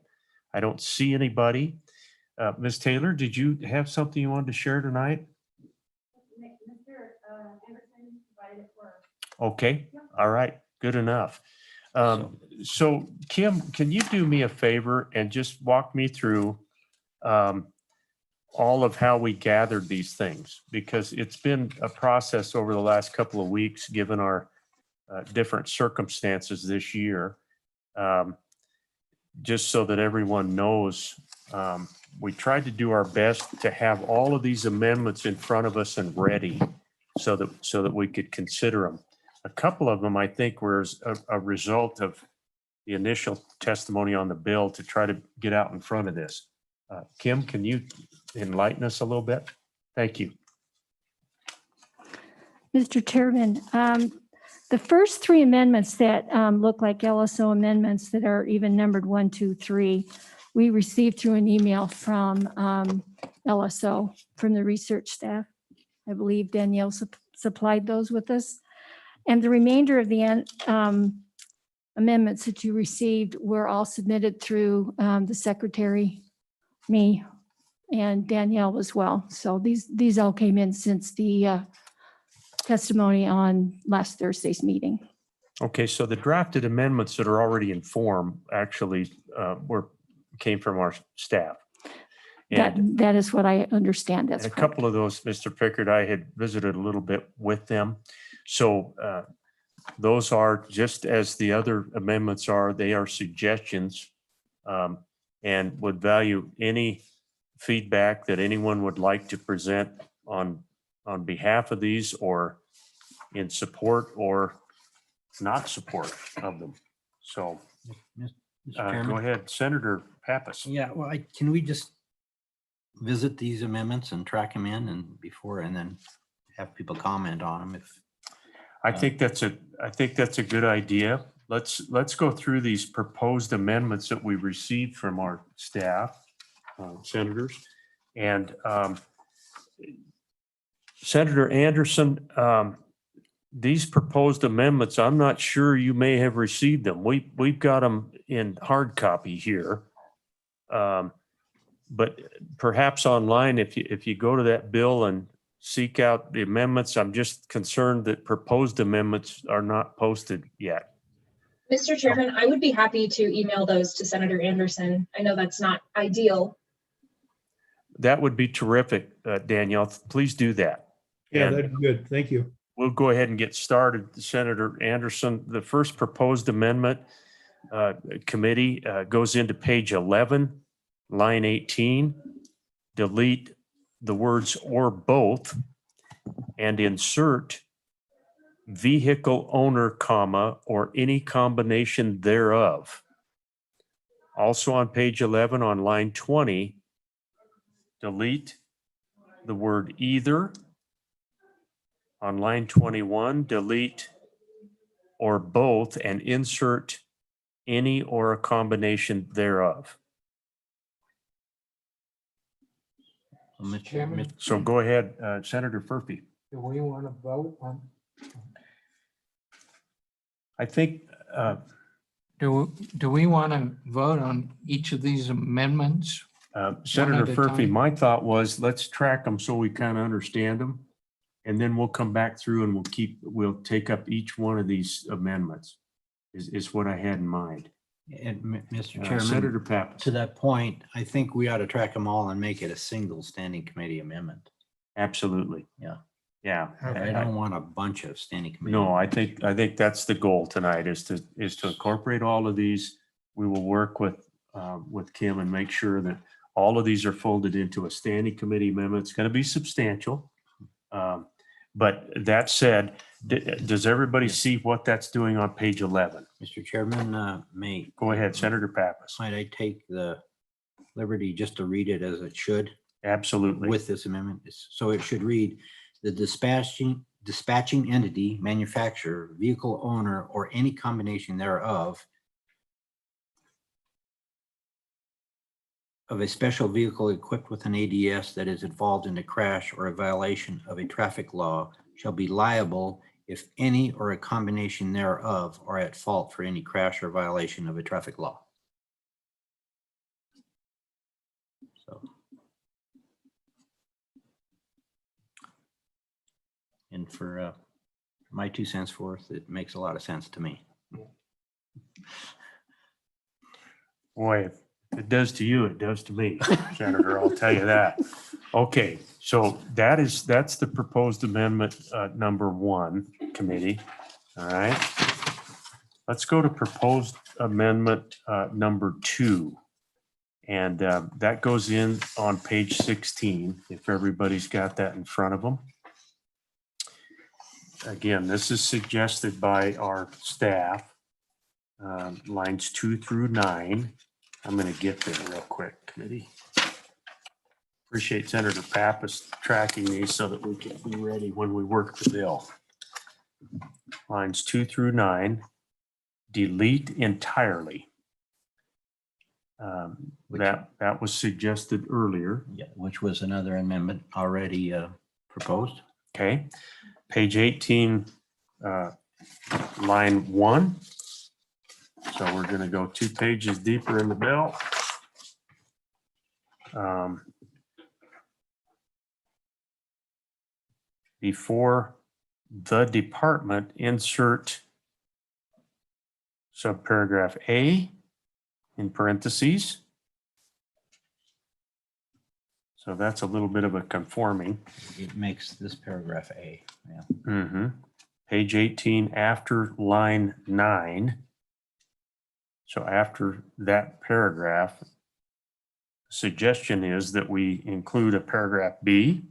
I don't see anybody. Ms. Taylor, did you have something you wanted to share tonight? Okay. All right. Good enough. So Kim, can you do me a favor and just walk me through all of how we gathered these things? Because it's been a process over the last couple of weeks, given our different circumstances this year. Just so that everyone knows, we tried to do our best to have all of these amendments in front of us and ready so that we could consider them. A couple of them, I think, were a result of the initial testimony on the bill to try to get out in front of this. Kim, can you enlighten us a little bit? Thank you. Mr. Chairman, the first three amendments that look like LSO amendments that are even numbered 1, 2, 3, we received through an email from LSO, from the research staff. I believe Danielle supplied those with us. And the remainder of the amendments that you received were all submitted through the secretary, me, and Danielle as well. So these all came in since the testimony on last Thursday's meeting. Okay, so the drafted amendments that are already in form actually came from our staff. That is what I understand. That's and a correct. couple of those, Mr. Pickard, I had visited a little bit with them. So those are, just as the other amendments are, they are suggestions, and would value any feedback that anyone would like to present on behalf of these, or in support or not support of them. So go ahead, Senator Pappas. Yeah, well, can we just visit these amendments and track them in and then have people comment on them? If I think that's a good idea. Let's go through these proposed amendments that we received from our staff, senators, and Senator Anderson. These proposed amendments, I'm not sure you may have received them. We've got them in hard copy here, but perhaps online, if you go to that bill and seek out the amendments. I'm just concerned that proposed amendments are not posted yet. Mr. Chairman, I would be happy to email those to Senator Anderson. I know that's not ideal. That would be terrific, Danielle. Please do that. Yeah, And that'd be good. Thank you. we'll go ahead and get started. Senator Anderson, the first proposed amendment committee goes into page 11, line 18. Delete the words "or both" and insert "vehicle owner, comma, or any combination thereof." Also on page 11 on line 20, delete the word "either." On line 21, delete "or both" and insert "any or a combination thereof." Mr. So go ahead, Senator Furphy. Do we want to vote on, I think, do we want to vote on each of these amendments? Senator at a Furphy, time? my thought was, let's track them so we kind of understand them. And then we'll come back through and we'll take up each one of these amendments is what I had in mind. And Mr. Chairman, Senator Pappas. to that point, I think we ought to track them all and make it a single standing committee amendment. Absolutely. Yeah. Yeah. I don't want a bunch of standing committee. No, I think that's the goal tonight is to incorporate all of these. We will work with Kim and make sure that all of these are folded into a standing committee amendment. It's going to be substantial. But that said, does everybody see what that's doing on page 11? Mr. Chairman, Go ahead, Senator Pappas. might I take the liberty just to read it as it should Absolutely. with this amendment? So it should read, the dispatching entity, manufacturer, vehicle owner, or any combination thereof of a special vehicle equipped with an ADS that is involved in a crash or a violation of a traffic law shall be liable if any or a combination thereof are at fault for any crash or violation of a traffic law. So. And for my 2 cents worth, it makes a lot of sense to me. Boy, if it does to you, it does to me, Senator, I'll tell you that. Okay, so that's the proposed amendment number 1, committee. All right. Let's go to proposed amendment number 2. And that goes in on page 16, if everybody's got that in front of them. Again, this is suggested by our staff, lines 2 through 9. I'm going to get there real quick, committee. Appreciate Senator Pappas tracking these so that we can be ready when we work the bill. Lines 2 through 9, delete entirely. That was suggested earlier. Yeah, which was another amendment already proposed. Okay. Page 18, line 1. So we're going to go 2 pages deeper in the bill. Before the department, insert subparagraph A in parentheses. So that's a little bit of a conforming. It makes this paragraph A. Yeah. Mm-hmm. Page 18, after line 9. So after that paragraph, suggestion is that we include a paragraph B.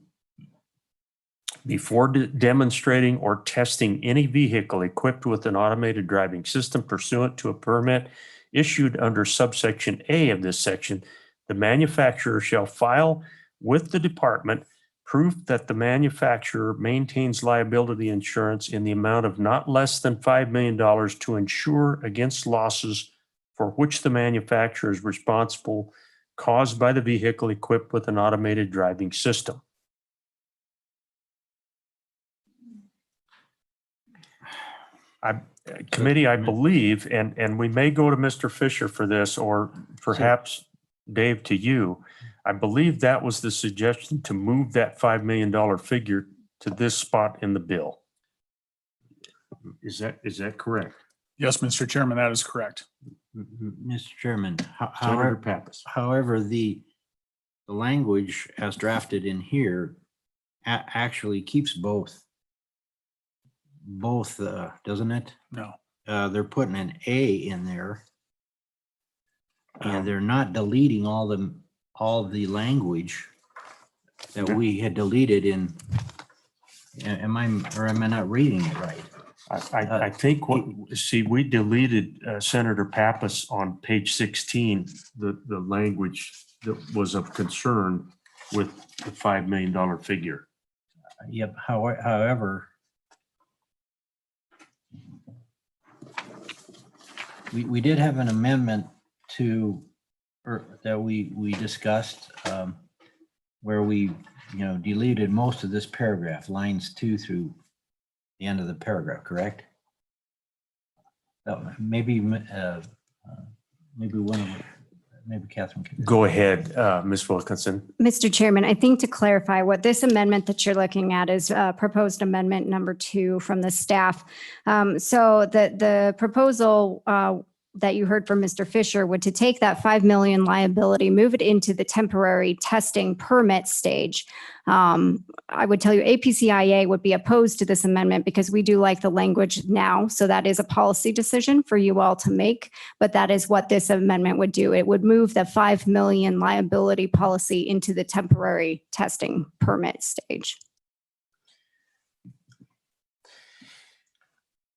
Before demonstrating or testing any vehicle equipped with an automated driving system pursuant to a permit issued under subsection A of this section, the manufacturer shall file with the department proof that the manufacturer maintains liability insurance in the amount of not less than $5 million to insure against losses for which the manufacturer is responsible caused by the vehicle equipped with an automated driving system. Committee, I believe, and we may go to Mr. Fisher for this, or perhaps Dave to you. I believe that was the suggestion to move that $5 million figure to this spot in the bill. Is that correct? Yes, Mr. Chairman, that is correct. Mr. Chairman, Senator Pappas. however, the language as drafted in here actually keeps both, doesn't it? No. They're putting an A in there. And they're not deleting all the language that we had deleted in. Am I not reading it right? I think we deleted Senator Pappas on page 16, the language that was of concern with the $5 million figure. Yep. However, we did have an amendment that we discussed where we, deleted most of this paragraph, lines 2 through the end of the paragraph, correct? Maybe Catherine can. Go ahead, Ms. Wilkinson. Mr. Chairman, I think to clarify what this amendment that you're looking at is proposed amendment number 2 from the staff. So the proposal that you heard from Mr. Fisher would to take that 5 million liability, move it into the temporary testing permit stage. I would tell you APCIA would be opposed to this amendment because we do like the language now. So that is a policy decision for you all to make, but that is what this amendment would do. It would move the 5 million liability policy into the temporary testing permit stage.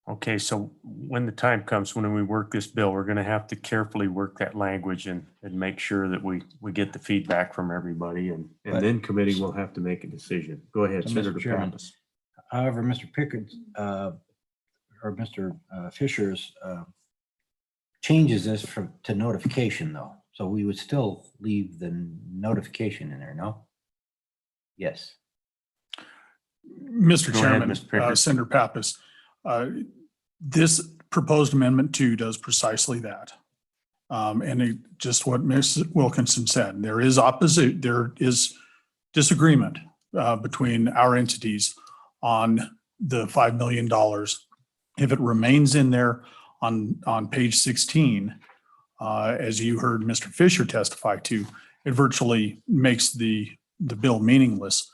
Okay, so when the time comes, when we work this bill, we're going to have to carefully work that language and make sure that we get the feedback from everybody, and then committee will have to make a decision. Go ahead, So, Senator Mr. Chairman, Pappas. However, Mr. Pickard or Mr. Fisher's changes this to notification though. So we would still leave the notification in there, no? Yes. Mr. Go ahead, Chairman, Mr. Pickard. Senator Pappas, this proposed amendment 2 does precisely that. Just what Ms. Wilkinson said, there is disagreement between our entities on the $5 million. If it remains in there on page 16, as you heard Mr. Fisher testify to, it virtually makes the bill meaningless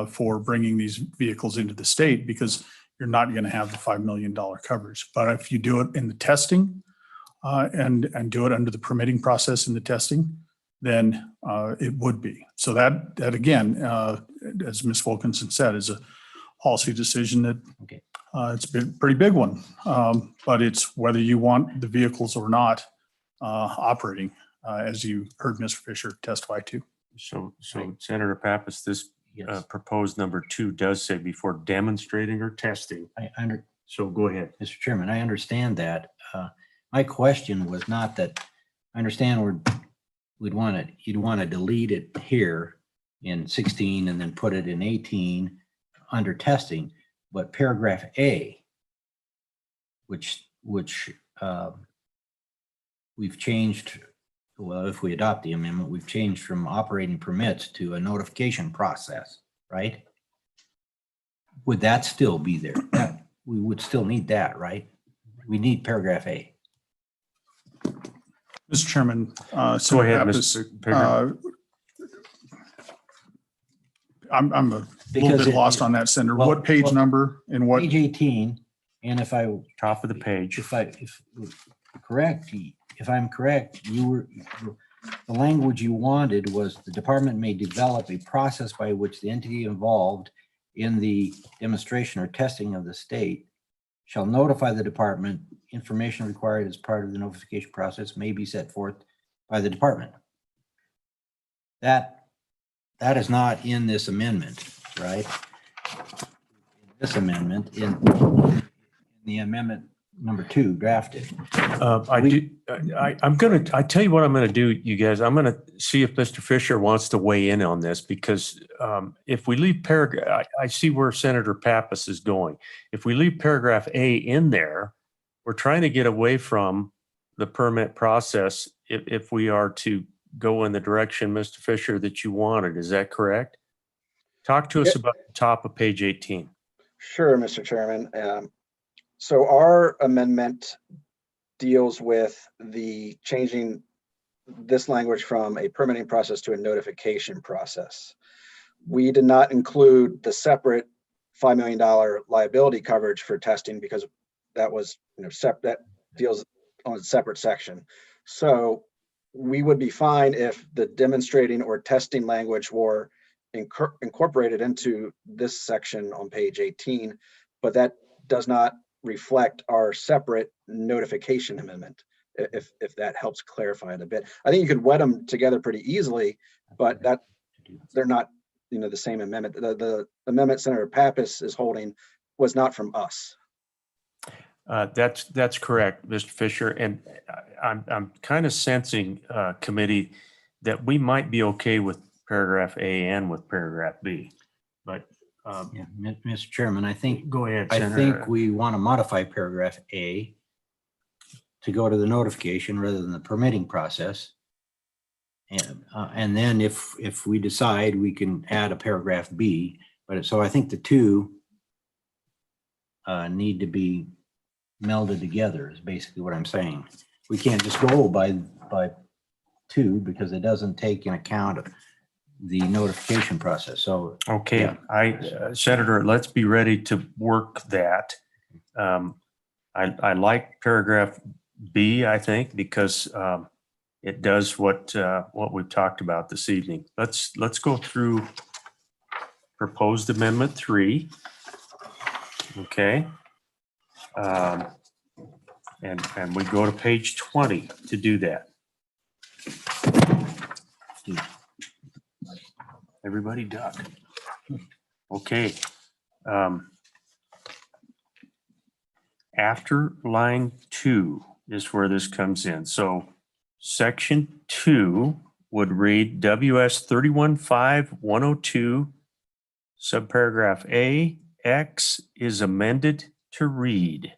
for bringing these vehicles into the state, because you're not going to have the $5 million coverage. But if you do it in the testing and do it under the permitting process in the testing, then it would be. So that again, as Ms. Wilkinson said, is a policy decision that it's a pretty big one. But it's whether you want the vehicles or not operating, as you heard Mr. Fisher testify to. So Senator Pappas, this proposed number 2 does say before demonstrating or testing. So go ahead. Mr. Chairman, I understand that. My question was not that. I understand you'd want to delete it here in 16 and then put it in 18 under testing, but paragraph A, which we've changed. Well, if we adopt the amendment, we've changed from operating permits to a notification process, right? Would that still be there? We would still need that, right? We need paragraph A. Mr. Chairman, go ahead, Mr. Pickard. I'm a little bit lost on that, Senator. What page number and what? Page 18, and if I top of the page. If I'm correct, the language you wanted was the department may develop a process by which the entity involved in the demonstration or testing of the state shall notify the department. Information required as part of the notification process may be set forth by the department. That is not in this amendment, right? This amendment in the amendment number 2 drafted. I tell you what I'm going to do, you guys. I'm going to see if Mr. Fisher wants to weigh in on this, because if we leave paragraph, I see where Senator Pappas is going. If we leave paragraph A in there, we're trying to get away from the permit process if we are to go in the direction, Mr. Fisher, that you wanted. Is that correct? Talk to us about the top of page 18. Sure, Mr. Chairman. So our amendment deals with the changing this language from a permitting process to a notification process. We did not include the separate $5 million liability coverage for testing because that was, that deals on a separate section. So we would be fine if the demonstrating or testing language were incorporated into this section on page 18, but that does not reflect our separate notification amendment, if that helps clarify it a bit. I think you could wed them together pretty easily, but they're not the same amendment. The amendment Senator Pappas is holding was not from us. That's correct, Mr. Fisher. And I'm kind of sensing, committee, that we might be okay with paragraph A and with paragraph B. But Yeah, Mr. Chairman, I think, go ahead, I Senator. think we want to modify paragraph A to go to the notification rather than the permitting process. And then if we decide, we can add a paragraph B. But so I think the two need to be melded together is basically what I'm saying. We can't just go by two because it doesn't take in account the notification process. So Okay, yeah. Senator, let's be ready to work that. I like paragraph B, I think, because it does what we've talked about this evening. Let's go through proposed amendment 3. Okay. And we go to page 20 to do that. Everybody duck. Okay. After line 2 is where this comes in. So section 2 would read WS 315102 subparagraph A, X is amended to read.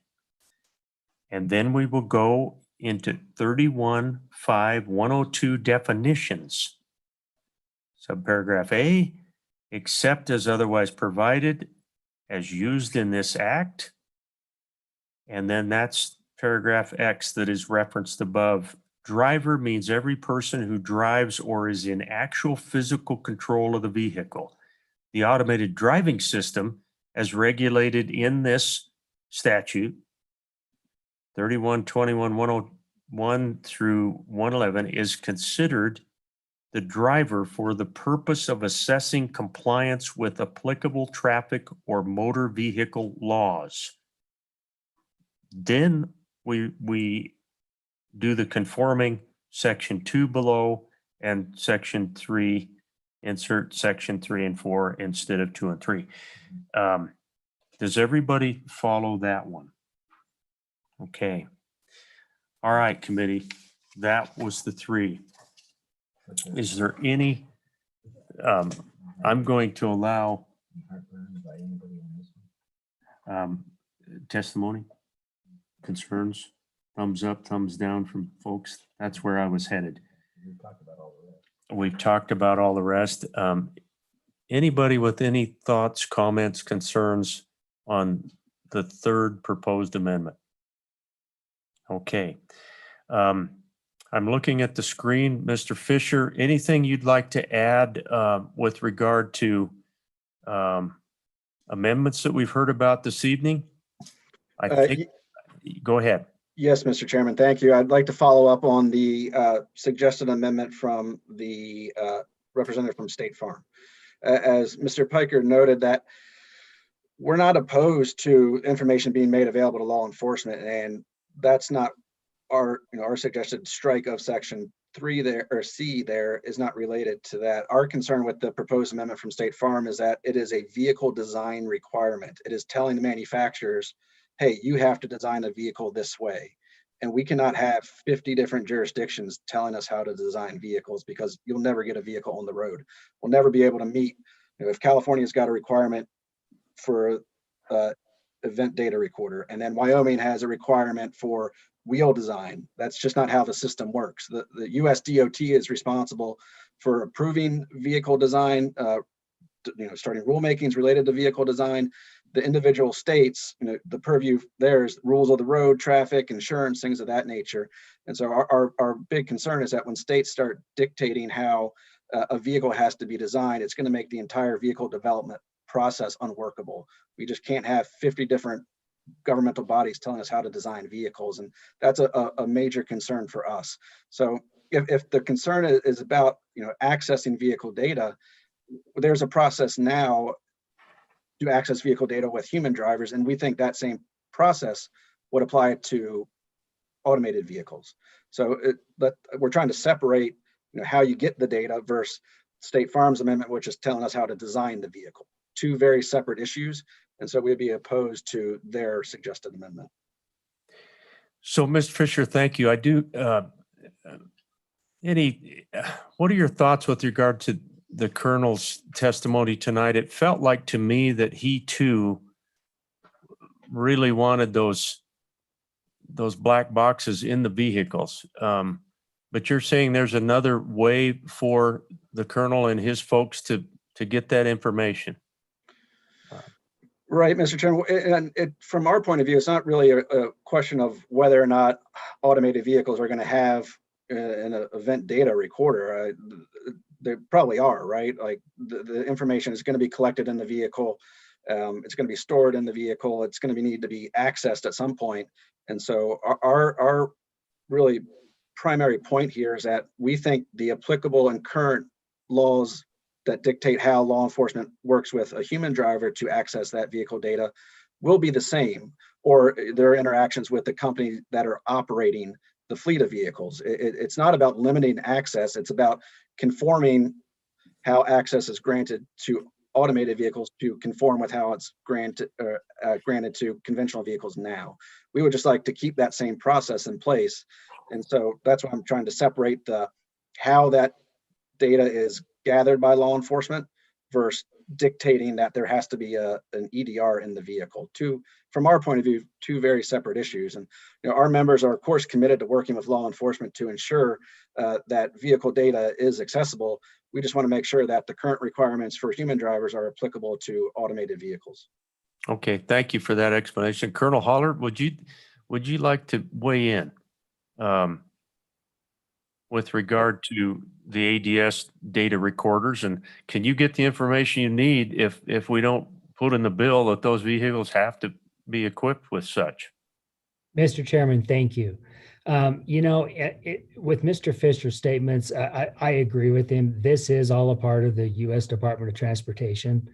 And then we will go into 315102 definitions. Subparagraph A, except as otherwise provided as used in this act. And then that's paragraph X that is referenced above. Driver means every person who drives or is in actual physical control of the vehicle. The automated driving system, as regulated in this statute, 3121-101 through 111, is considered the driver for the purpose of assessing compliance with applicable traffic or motor vehicle laws. Then we do the conforming section 2 below and section 3, insert section 3 and 4 instead of 2 and 3. Does everybody follow that one? Okay. All right, committee. That was the 3. Is there any, I'm going to allow testimony, concerns, thumbs up, thumbs down from folks. That's where I was headed. We've talked about all the rest. Anybody with any thoughts, comments, concerns on the 3rd proposed amendment? Okay. I'm looking at the screen. Mr. Fisher, anything you'd like to add with regard to amendments that we've heard about this evening? I think, go ahead. Yes, Mr. Chairman, thank you. I'd like to follow up on the suggested amendment from the representative from State Farm. As Mr. Piker noted, that we're not opposed to information being made available to law enforcement, and that's not our suggested strike of section 3 there, or C there, is not related to that. Our concern with the proposed amendment from State Farm is that it is a vehicle design requirement. It is telling the manufacturers, hey, you have to design a vehicle this way. And we cannot have 50 different jurisdictions telling us how to design vehicles, because you'll never get a vehicle on the road. We'll never be able to meet, if California's got a requirement for event data recorder, and then Wyoming has a requirement for wheel design. That's just not how the system works. The US DOT is responsible for approving vehicle design, starting rulemakings related to vehicle design. The individual states, the purview there is rules of the road, traffic, insurance, things of that nature. And so our big concern is that when states start dictating how a vehicle has to be designed, it's going to make the entire vehicle development process unworkable. We just can't have 50 different governmental bodies telling us how to design vehicles. And that's a major concern for us. So if the concern is about, accessing vehicle data, there's a process now to access vehicle data with human drivers. And we think that same process would apply to automated vehicles. So we're trying to separate, how you get the data versus State Farm's amendment, which is telling us how to design the vehicle. 2 very separate issues. And so we'd be opposed to their suggested amendment. So, Mr. Fisher, thank you. I do, what are your thoughts with regard to the colonel's testimony tonight, it felt like to me that he too really wanted those black boxes in the vehicles. But you're saying there's another way for the colonel and his folks to get that information. Right, Mr. Chairman. And from our point of view, it's not really a question of whether or not automated vehicles are going to have an event data recorder. They probably are, right? Like the information is going to be collected in the vehicle. It's going to be stored in the vehicle. It's going to need to be accessed at some point. And so our really primary point here is that we think the applicable and current laws that dictate how law enforcement works with a human driver to access that vehicle data will be the same, or their interactions with the companies that are operating the fleet of vehicles. It's not about limiting access. It's about conforming how access is granted to automated vehicles to conform with how it's granted to conventional vehicles now. We would just like to keep that same process in place. And so that's why I'm trying to separate how that data is gathered by law enforcement versus dictating that there has to be an EDR in the vehicle. From our point of view, two very separate issues. And our members are of course committed to working with law enforcement to ensure that vehicle data is accessible. We just want to make sure that the current requirements for human drivers are applicable to automated vehicles. Okay, thank you for that explanation. Colonel Holler, would you like to weigh in with regard to the ADS data recorders? And can you get the information you need if we don't put in the bill that those vehicles have to be equipped with such? Mr. Chairman, thank you. With Mr. Fisher's statements, I agree with him. This is all a part of the U.S. Department of Transportation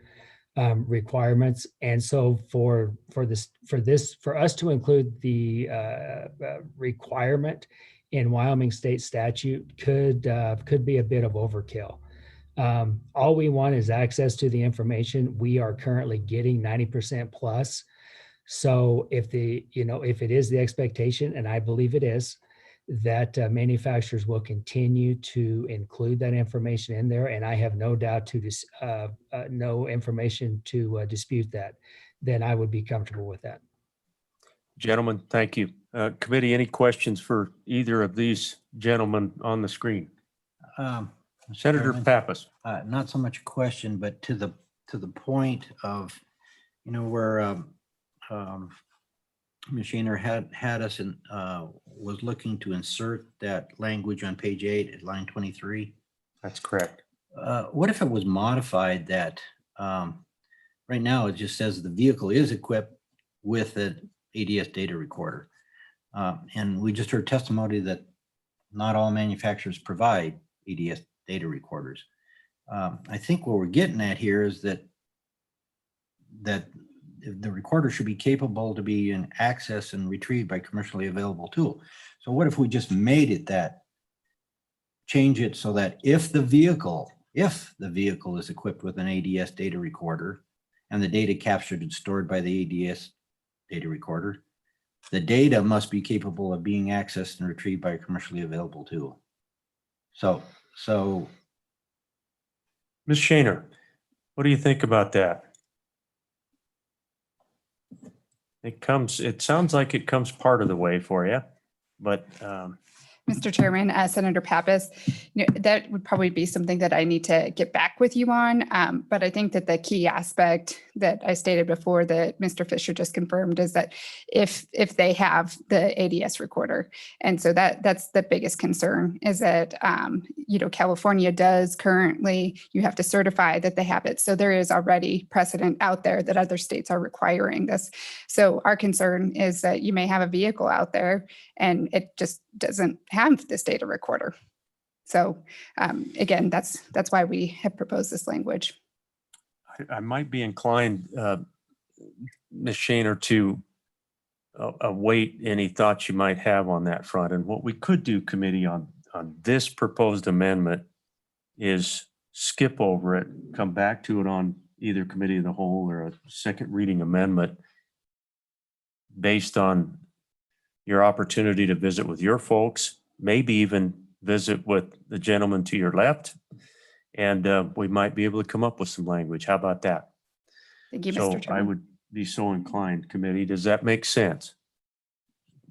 requirements, and so for us to include the requirement in Wyoming state statute could be a bit of overkill. All we want is access to the information. We are currently getting 90% plus. So if it is the expectation, and I believe it is, that manufacturers will continue to include that information in there, and I have no doubt no information to dispute that, then I would be comfortable with that. Gentlemen, thank you. Committee, any questions for either of these gentlemen on the screen? Senator Pappas. Not so much a question, but to the point of, where Ms. Shaner had us and was looking to insert that language on page 8 at line 23. That's correct. What if it was modified that right now it just says the vehicle is equipped with an ADS data recorder? And we just heard testimony that not all manufacturers provide ADS data recorders. I think what we're getting at here is that the recorder should be capable to be accessed and retrieved by commercially available tool. So what if we just made it change it so that if the vehicle is equipped with an ADS data recorder and the data captured and stored by the ADS data recorder, the data must be capable of being accessed and retrieved by a commercially available tool. So Ms. Shaner, what do you think about that? It sounds like it comes part of the way for you, but Mr. Chairman, Senator Pappas, that would probably be something that I need to get back with you on. But I think that the key aspect that I stated before that Mr. Fisher just confirmed is that if they have the ADS recorder, and so that's the biggest concern is that California does currently, you have to certify that they have it. So there is already precedent out there that other states are requiring this. So our concern is that you may have a vehicle out there and it just doesn't have this data recorder. So again, that's why we have proposed this language. I might be inclined, Ms. Shaner, to await any thoughts you might have on that front. And what we could do, committee, on this proposed amendment is skip over it, come back to it on either committee of the whole or a second reading amendment based on your opportunity to visit with your folks, maybe even visit with the gentleman to your left And we might be able to come up with some language. How about that? Thank you, So Mr. I Chairman. would be so inclined, committee. Does that make sense?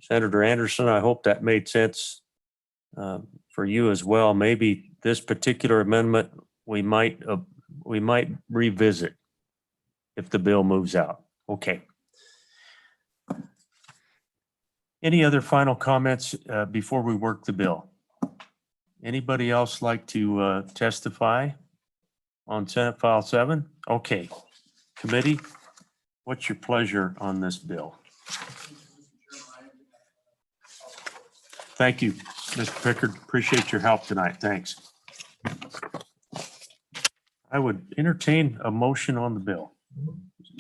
Senator Anderson, I hope that made sense for you as well. Maybe this particular amendment, we might revisit if the bill moves out. Okay. Any other final comments before we work the bill? Anybody else like to testify on Senate File 7? Okay. Committee, what's your pleasure on this bill? Thank you, Mr. Pickard. Appreciate your help tonight. Thanks. I would entertain a motion on the bill.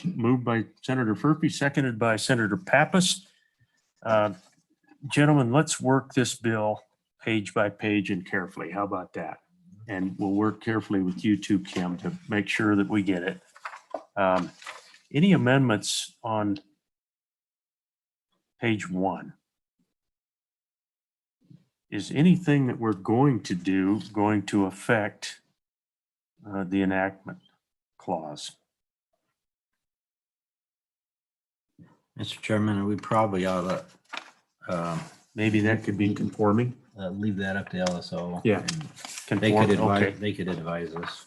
Moved by Senator Furphy, seconded by Senator Pappas. Gentlemen, let's work this bill page by page and carefully. How about that? And we'll work carefully with you too, Kim, to make sure that we get it. Any amendments on page 1? Is anything that we're going to do going to affect the enactment clause? Mr. Chairman, we probably ought to maybe that could be conforming. Leave that up to LSO. Yeah. They could advise, Okay. they could advise us.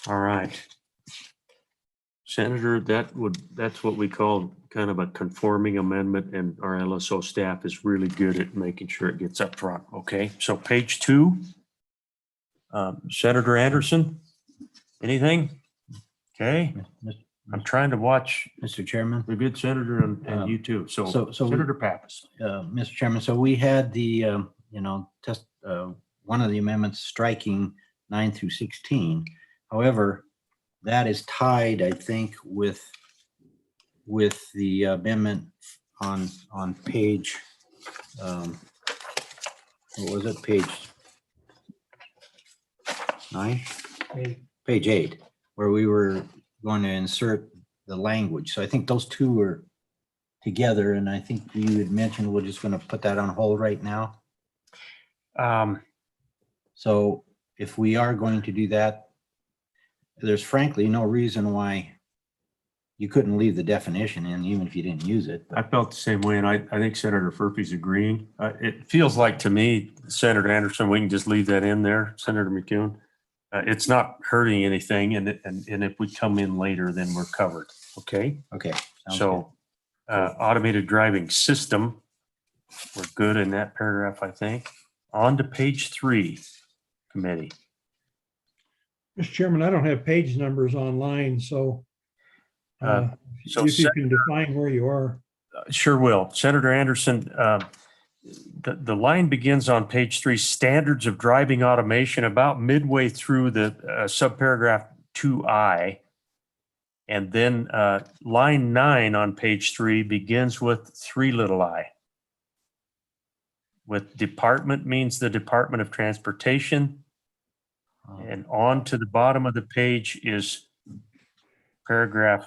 All right. Senator, that's what we call kind of a conforming amendment, and our LSO staff is really good at making sure it gets up front. Okay, so page 2, Senator Anderson, anything? Okay, I'm trying to watch Mr. Chairman. the good senator and you too. So Senator Pappas. Mr. Chairman, so we had the, one of the amendments striking 9 through 16. However, that is tied, I think, with the amendment on page, what was it, page 9? Page 8, where we were going to insert the language. So I think those two were together, and I think you had mentioned we're just going to put that on hold right now. So if we are going to do that, there's frankly no reason why you couldn't leave the definition in, even if you didn't use it. I felt the same way, and I think Senator Furphy's agreeing. It feels like to me, Senator Anderson, we can just leave that in there, Senator McEwen. It's not hurting anything, and if we come in later, then we're covered. Okay. Okay. So automated driving system, we're good in that paragraph, I think. On to page 3, committee. Mr. Chairman, I don't have page numbers online, so So if you can define where you are. Sure will. Senator Anderson, the line begins on page 3, standards of driving automation, about midway through the subparagraph 2I. And then line 9 on page 3 begins with 3 little I. With department means the Department of Transportation. And on to the bottom of the page is paragraph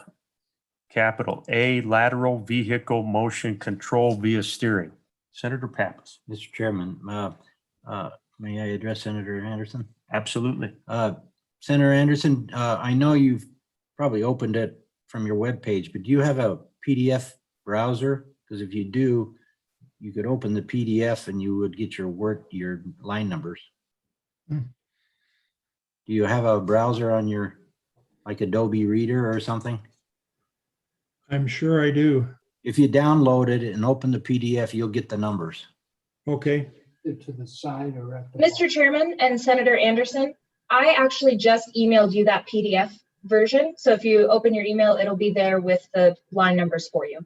capital A, lateral vehicle motion control via steering. Senator Pappas. Mr. Chairman, may I address Senator Anderson? Absolutely. Senator Anderson, I know you've probably opened it from your webpage, but do you have a PDF browser? Because if you do, you could open the PDF and you would get your line numbers. Do you have a browser on your, like Adobe Reader or something? I'm sure I do. If you download it and open the PDF, you'll get the numbers. Okay. To the side or at the Mr. Chairman and Senator Anderson, I actually just emailed you that PDF version. So if you open your email, it'll be there with the line numbers for you.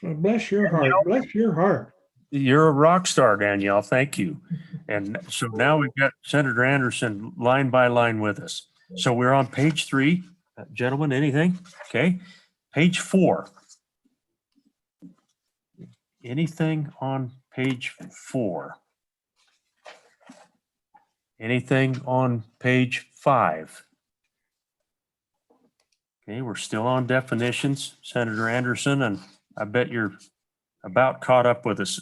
Well, bless your heart. Bless your heart. You're a rock star, Danielle. Thank you. And so now we've got Senator Anderson line by line with us. So we're on page 3. Gentlemen, anything? Okay. Page 4. Anything on page 4? Anything on page 5? Okay, we're still on definitions, Senator Anderson, and I bet you're about caught up with us.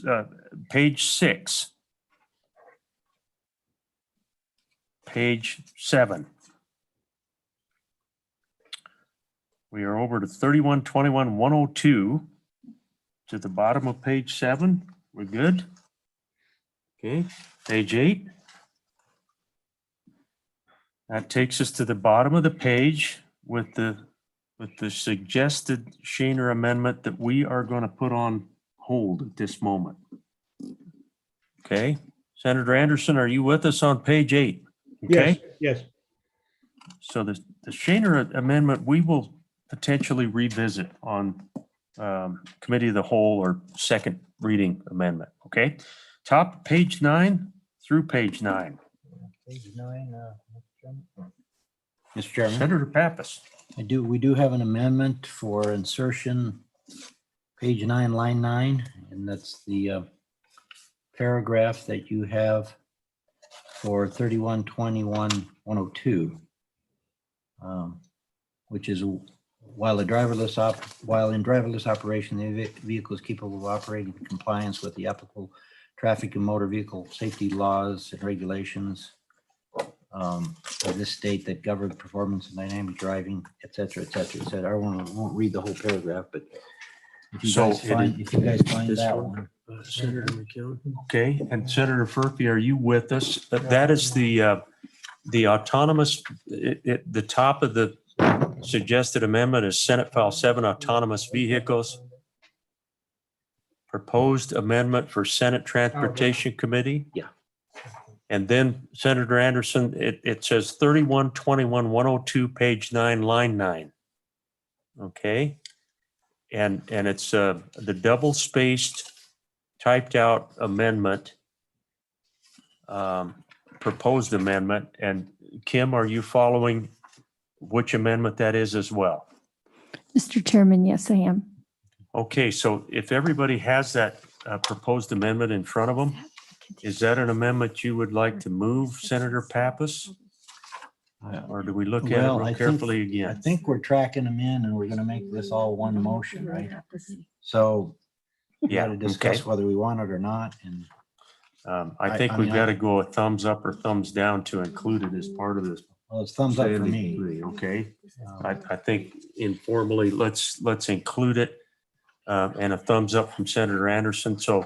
Page 6. page 7. We are over to 3121-102 to the bottom of page 7. We're good? Okay, page 8. That takes us to the bottom of the page with the suggested Shaner amendment that we are going to put on hold at this moment. Okay, Senator Anderson, are you with us on page 8? Yes, Okay, yes. so the Shaner amendment, we will potentially revisit on committee of the whole or second reading amendment, okay? Top page 9 through page 9. Page 9, Mr. Chairman. Senator Pappas. We do have an amendment for insertion, page 9, line 9, and that's the paragraph that you have for 3121-102, which is while in driverless operation, the vehicle is capable of operating in compliance with the applicable traffic and motor vehicle safety laws and regulations of this state that govern performance and dynamic driving, et cetera, et cetera, et cetera. I won't read the whole paragraph, but if you guys find that one. Senator McKeown. Okay, and Senator Furphy, are you with us? That is the autonomous, the top of the suggested amendment is Senate File 7, autonomous vehicles. Proposed amendment for Senate Transportation Committee. Yeah. And then Senator Anderson, it says 3121-102, page 9, line 9. Okay. And it's the double spaced typed out amendment, proposed amendment. And Kim, are you following which amendment that is as well? Mr. Chairman, yes, I am. Okay, so if everybody has that proposed amendment in front of them, is that an amendment you would like to move, Senator Pappas? Or do we look at it Well, real I carefully think, I again? think we're tracking them in and we're going to make this all one motion, right? So we Yeah, got to discuss okay. whether we want it or not. And I think I we've mean, got to go a thumbs up or thumbs down to include it as part of this. well, it's thumbs up for me. Okay, I think informally, let's include it and a thumbs up from Senator Anderson. So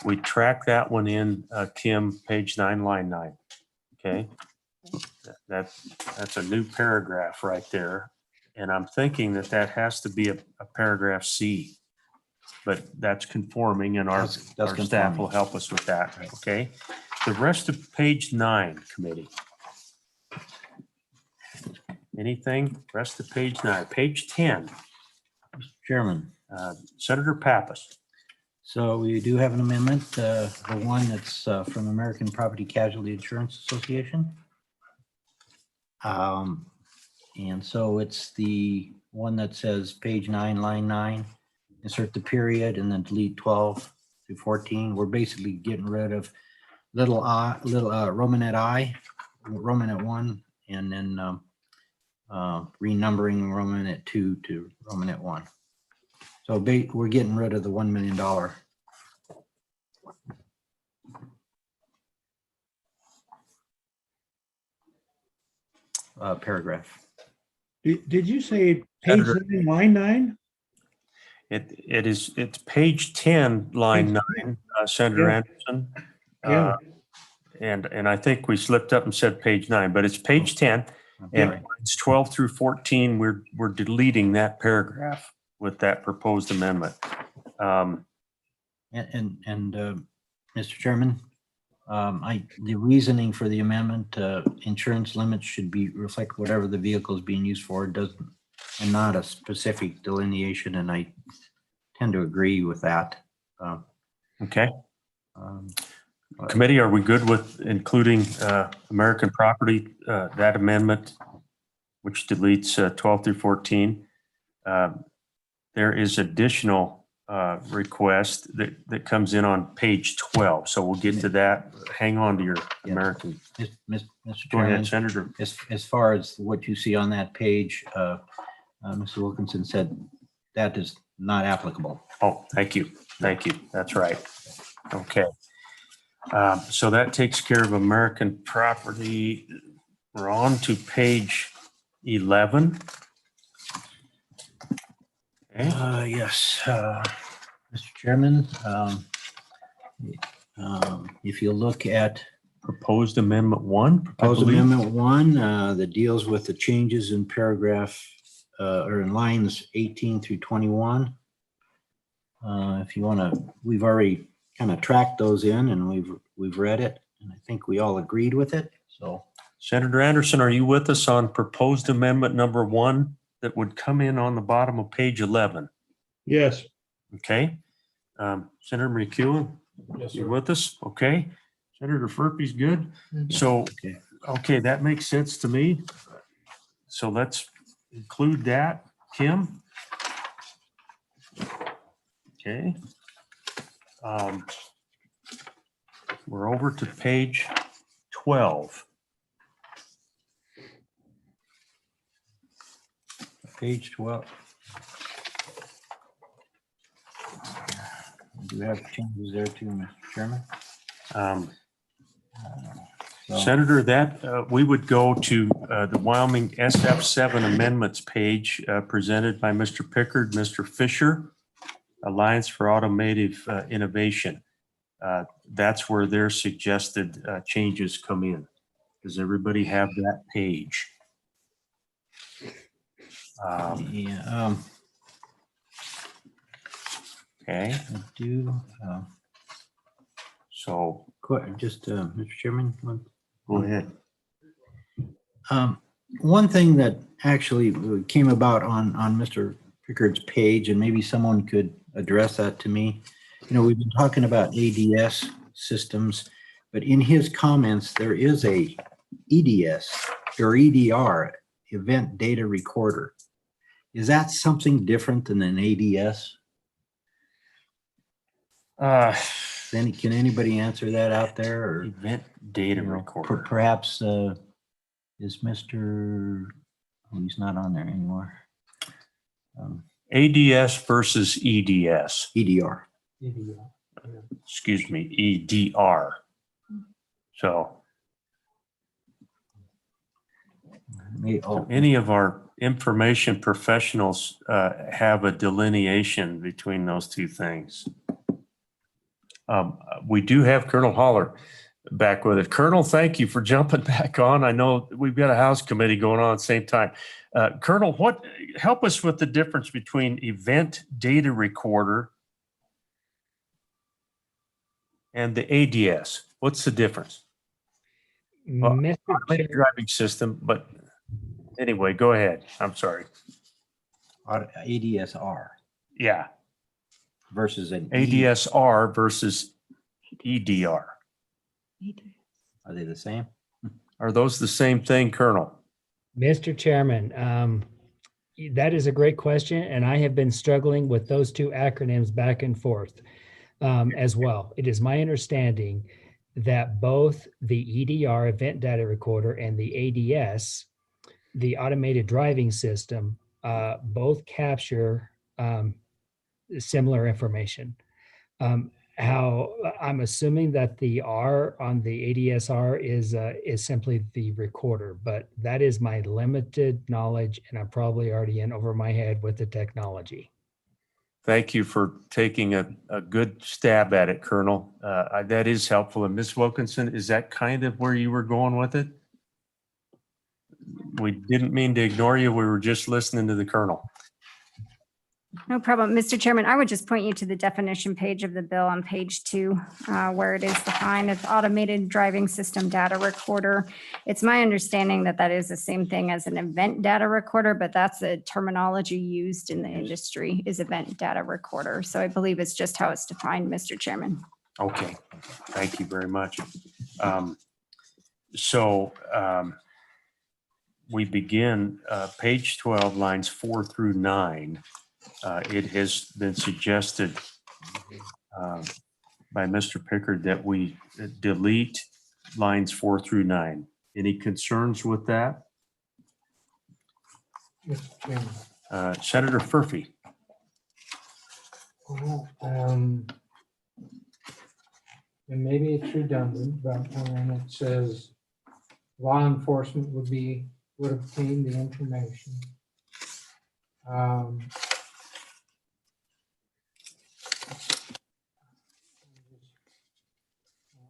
we track that one in, Kim, page 9, line 9. Okay, that's a new paragraph right there. And I'm thinking that has to be a paragraph C, but that's conforming and our staff conforming. will help us with that. Okay, the rest of page 9, committee. Anything? Rest of page 9. Page 10. Chairman. Senator Pappas. So we do have an amendment, the one that's from American Property Casualty Insurance Association. And so it's the one that says page 9, line 9, insert the period and then delete 12 through 14. We're basically getting rid of little Romanet I, Romanet 1, and then renumbering Romanet 2 to Romanet 1. So we're getting rid of the $1 million paragraph. Did you say page 9, line 9? It's page 10, line 9, Senator Anderson. Yeah. And I think we slipped up and said page 9, but it's page 10. And lines 12 through 14, we're deleting that paragraph with that proposed amendment. Mr. Chairman, the reasoning for the amendment, insurance limits should reflect whatever the vehicle is being used for, and not a specific delineation, and I tend to agree with that. Okay. Committee, are we good with including American Property, that amendment, which deletes 12 through 14? There is additional request that comes in on page 12. So we'll get to that. Hang on to your American. Mr. Go ahead, Chairman, Senator. As far as what you see on that page, Mr. Wilkinson said that is not applicable. Oh, thank you. Thank you. That's right. Okay. So that takes care of American Property. We're on to page 11. Okay. Yes, Mr. Chairman, if you look at Proposed Amendment 1. I Proposed believe. Amendment 1, that deals with the changes in paragraph, or in lines 18 through 21. If you want to, we've already kind of tracked those in and we've read it, and I think we all agreed with it, so. Senator Anderson, are you with us on proposed amendment number 1 that would come in on the bottom of page 11? Yes. Okay. Senator McEwen, Yes, you're with us? Okay. Senator Furphy's good. So, okay, that makes sense to me. So let's include that. Kim? Okay. We're over to page 12. Page 12. Do we have changes there too, Mr. Chairman? So- Senator, that we would go to the Wyoming SF7 amendments page presented by Mr. Pickard, Mr. Fisher, Alliance for Automotive Innovation. That's where their suggested changes come in. Does everybody have that page? Yeah, Okay, I do. so Just, Mr. Chairman, go ahead. one thing that actually came about on Mr. Pickard's page, and maybe someone could address that to me. You know, we've been talking about ADS systems, but in his comments, there is a EDS or EDR, Event Data Recorder. Is that something different than an ADS? Can anybody answer that out there? Or Event data recorder. Perhaps is Mr. Oh, he's not on there anymore. ADS versus EDS. EDR. Excuse me, EDR. So any of our information professionals have a delineation between those two things. We do have Colonel Holler back with it. Colonel, thank you for jumping back on. I know we've got a House committee going on at the same time. Colonel, help us with the difference between event data recorder and the ADS. What's the difference? Well, automated driving system, but anyway, go ahead. I'm sorry. ADSR. Yeah. Versus an ADSR versus EDR. Are they the same? Are those the same thing, Colonel? Mr. Chairman, that is a great question, and I have been struggling with those two acronyms back and forth as well. It is my understanding that both the EDR, Event Data Recorder, and the ADS, the Automated Driving System, both capture similar information. How I'm assuming that the R on the ADSR is simply the recorder, but that is my limited knowledge, and I'm probably already in over my head with the technology. Thank you for taking a good stab at it, Colonel. That is helpful. And Ms. Wilkinson, is that kind of where you were going with it? We didn't mean to ignore you. We were just listening to the Colonel. No problem. Mr. Chairman, I would just point you to the definition page of the bill on page 2, where it is defined as automated driving system data recorder. It's my understanding that that is the same thing as an event data recorder, but that's the terminology used in the industry is event data recorder. So I believe it's just how it's defined, Mr. Chairman. Okay, thank you very much. We begin page 12, lines 4 through 9. It has been suggested by Mr. Pickard that we delete lines 4 through 9. Any concerns with that? Mr. Chairman. Senator Furphy. Well, and maybe it's redundant, but when it says law enforcement would obtain the information. I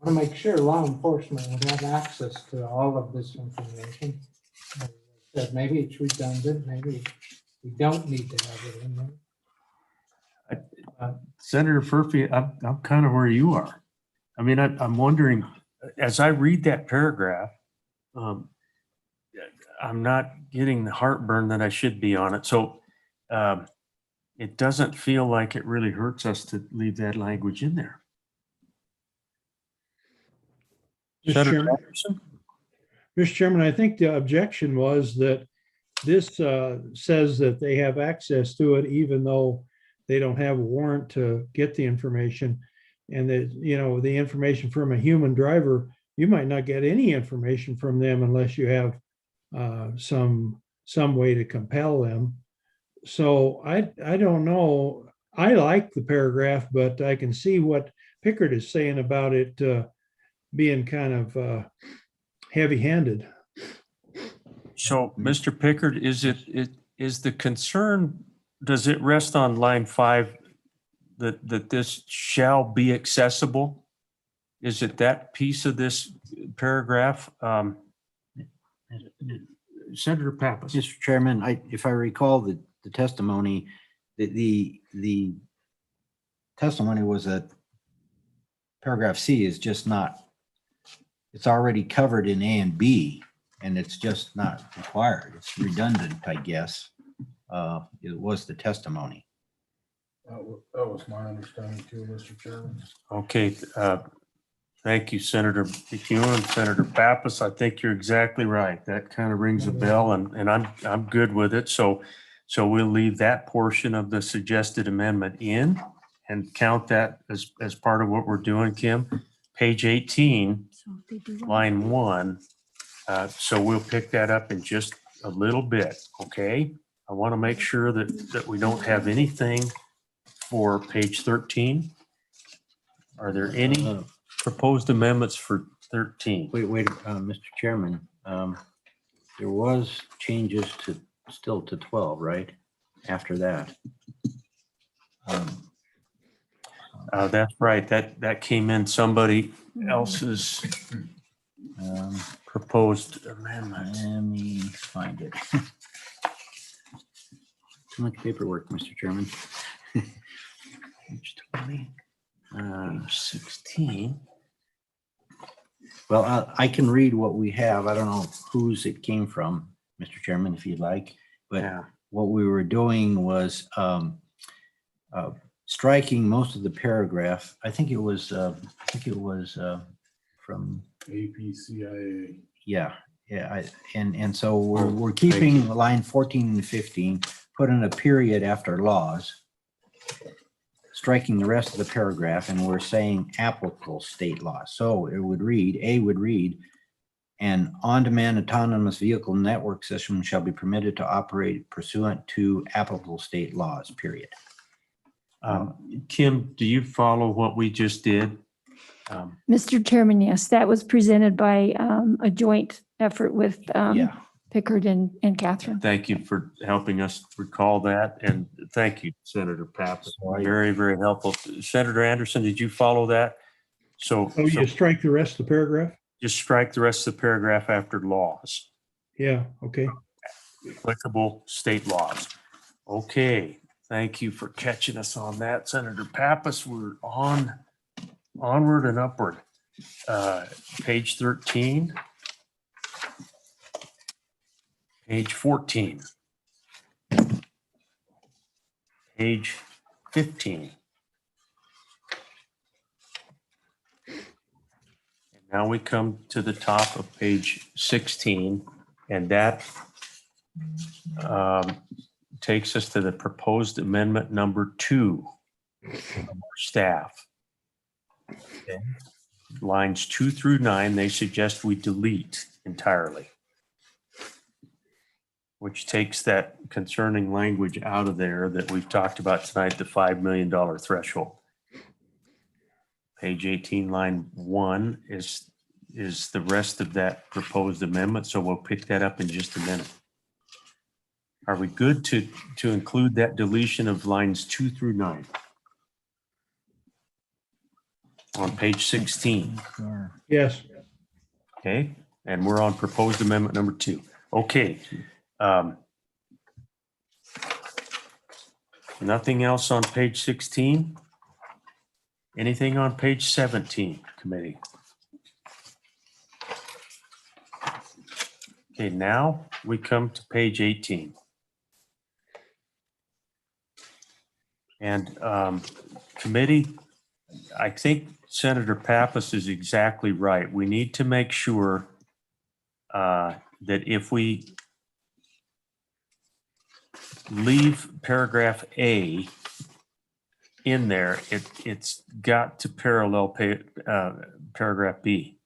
want to make sure law enforcement would have access to all of this information. As I said, maybe it's redundant, maybe we don't need to have it in there. Senator Furphy, I'm kind of where you are. I mean, I'm wondering, as I read that paragraph, I'm not getting the heartburn that I should be on it. So it doesn't feel like it really hurts us to leave that language in there. Mr. Senator Chairman, Anderson? Mr. Chairman, I think the objection was that this says that they have access to it even though they don't have a warrant to get the information. And that, you know, the information from a human driver, you might not get any information from them unless you have some way to compel them. So I don't know. I like the paragraph, but I can see what Pickard is saying about it being kind of heavy-handed. So, Mr. Pickard, is the concern, does it rest on line 5 that this shall be accessible? Is it that piece of this paragraph? Senator Pappas. Mr. Chairman, if I recall the testimony, the testimony was that paragraph C is just not, it's already covered in A and B, and it's just not required. It's redundant, I guess. It was the testimony. That was my understanding too, Mr. Chairman. Okay, thank you, Senator McEwen, Senator Pappas. I think you're exactly right. That kind of rings a bell, and I'm good with it. So we'll leave that portion of the suggested amendment in and count that as part of what we're doing, Kim. Page 18, line 1. So we'll pick that up in just a little bit, okay? I want to make sure that we don't have anything for page 13. Are there any proposed amendments for 13? Wait, Mr. Chairman, there was changes still to 12, right? After that. That's right. That came in somebody else's proposed amendment. Let me find it. Too much paperwork, Mr. Chairman. Page 20, page 16. Well, I can read what we have. I don't know whose it came from, Mr. Chairman, if you'd like. But what we were doing was striking most of the paragraph. I think it was from APCIA. Yeah. And so we're keeping line 14 and 15, putting a period after laws, striking the rest of the paragraph, and we're saying applicable state laws. So it would read, A would read, an on-demand autonomous vehicle network system shall be permitted to operate pursuant to applicable state laws, period. Kim, do you follow what we just did? Mr. Chairman, yes, that was presented by a joint effort with Pickard and Catherine. Thank you for helping us recall that. And thank you, Senator Pappas. Very, very helpful. Senator Anderson, did you follow that? So you strike the rest of the paragraph? Just strike the rest of the paragraph after laws. Yeah, okay. Applicable state laws. Okay, thank you for catching us on that, Senator Pappas. We're onward and upward. Page 13. Page 14. Page 15. And now we come to the top of page 16, and that takes us to the proposed amendment number 2 of our staff. Okay. Lines 2 through 9, they suggest we delete entirely, which takes that concerning language out of there that we've talked about tonight, the $5 million threshold. Page 18, line 1 is is the rest of that proposed amendment, so we'll pick that up in just a minute. Are we good to include that deletion of lines 2 through 9? On page 16, Yes. okay? And we're on proposed amendment number 2. Okay. Nothing else on page 16? Anything on page 17, committee? Okay, now we come to page 18. And committee, I think Senator Pappas is exactly right. We need to make sure that if we leave paragraph A in there, it's got to parallel paragraph B.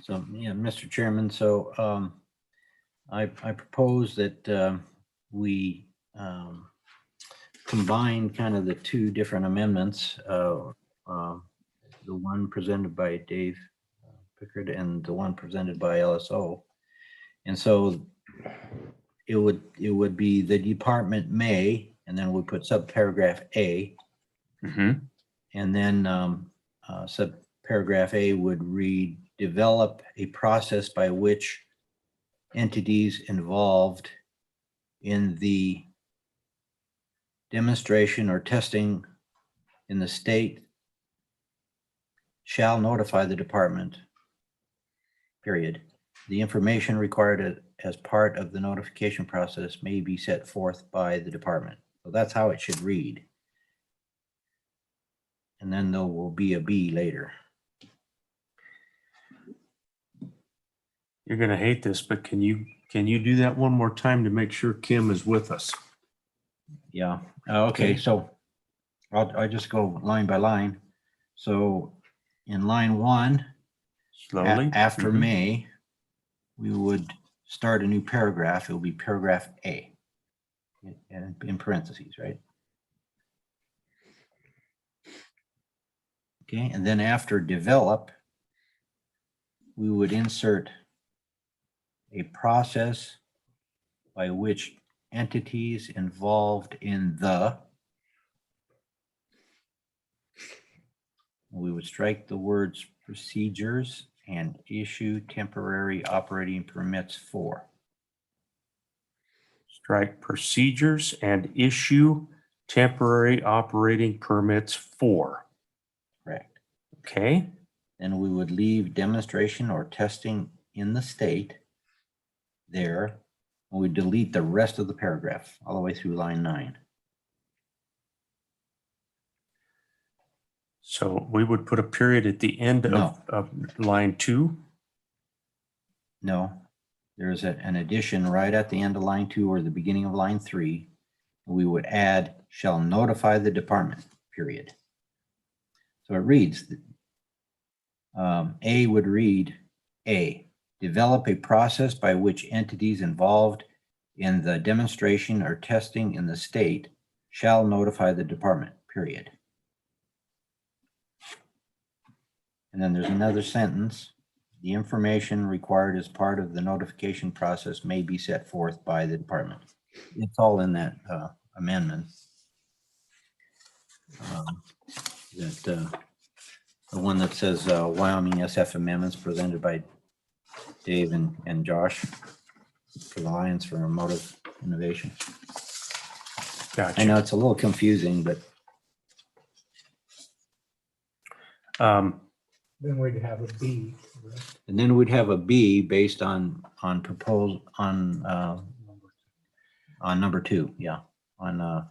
So, yeah, Mr. Chairman, so I propose that we combine kind of the two different amendments, the one presented by Dave Pickard and the one presented by LSO. And so it would be the department may, and then we put subparagraph A. And then subparagraph A would read, develop a process by which entities involved in the demonstration or testing in the state shall notify the department, period. The information required as part of the notification process may be set forth by the department. So that's how it should read. And then there will be a B later. You're going to hate this, but can you do that one more time to make sure Kim is with us? Yeah. Okay. So I'll just go line by line. So in line 1, slowly after May, we would start a new paragraph. It will be paragraph A in parentheses, right? Okay. And then after develop, we would insert a process by which entities involved in the, we would strike the words procedures and issue temporary operating permits for. Strike procedures and issue temporary operating permits for. Correct. Okay. Then we would leave demonstration or testing in the state there. And we delete the rest of the paragraph all the way through line 9. So we would put a period at the end of line 2? No, there's an addition right at the end of line 2 or the beginning of line 3. We would add shall notify the department, period. So it reads, A would read, A, develop a process by which entities involved in the demonstration or testing in the state shall notify the department, period. And then there's another sentence. The information required as part of the notification process may be set forth by the department. It's all in that amendment. The one that says Wyoming SF amendments presented by Dave and Josh for the Alliance for Automotive Innovation. Gotcha. I know it's a little confusing, but Then we'd have a B. and then we'd have a B based on proposal on number 2, yeah, on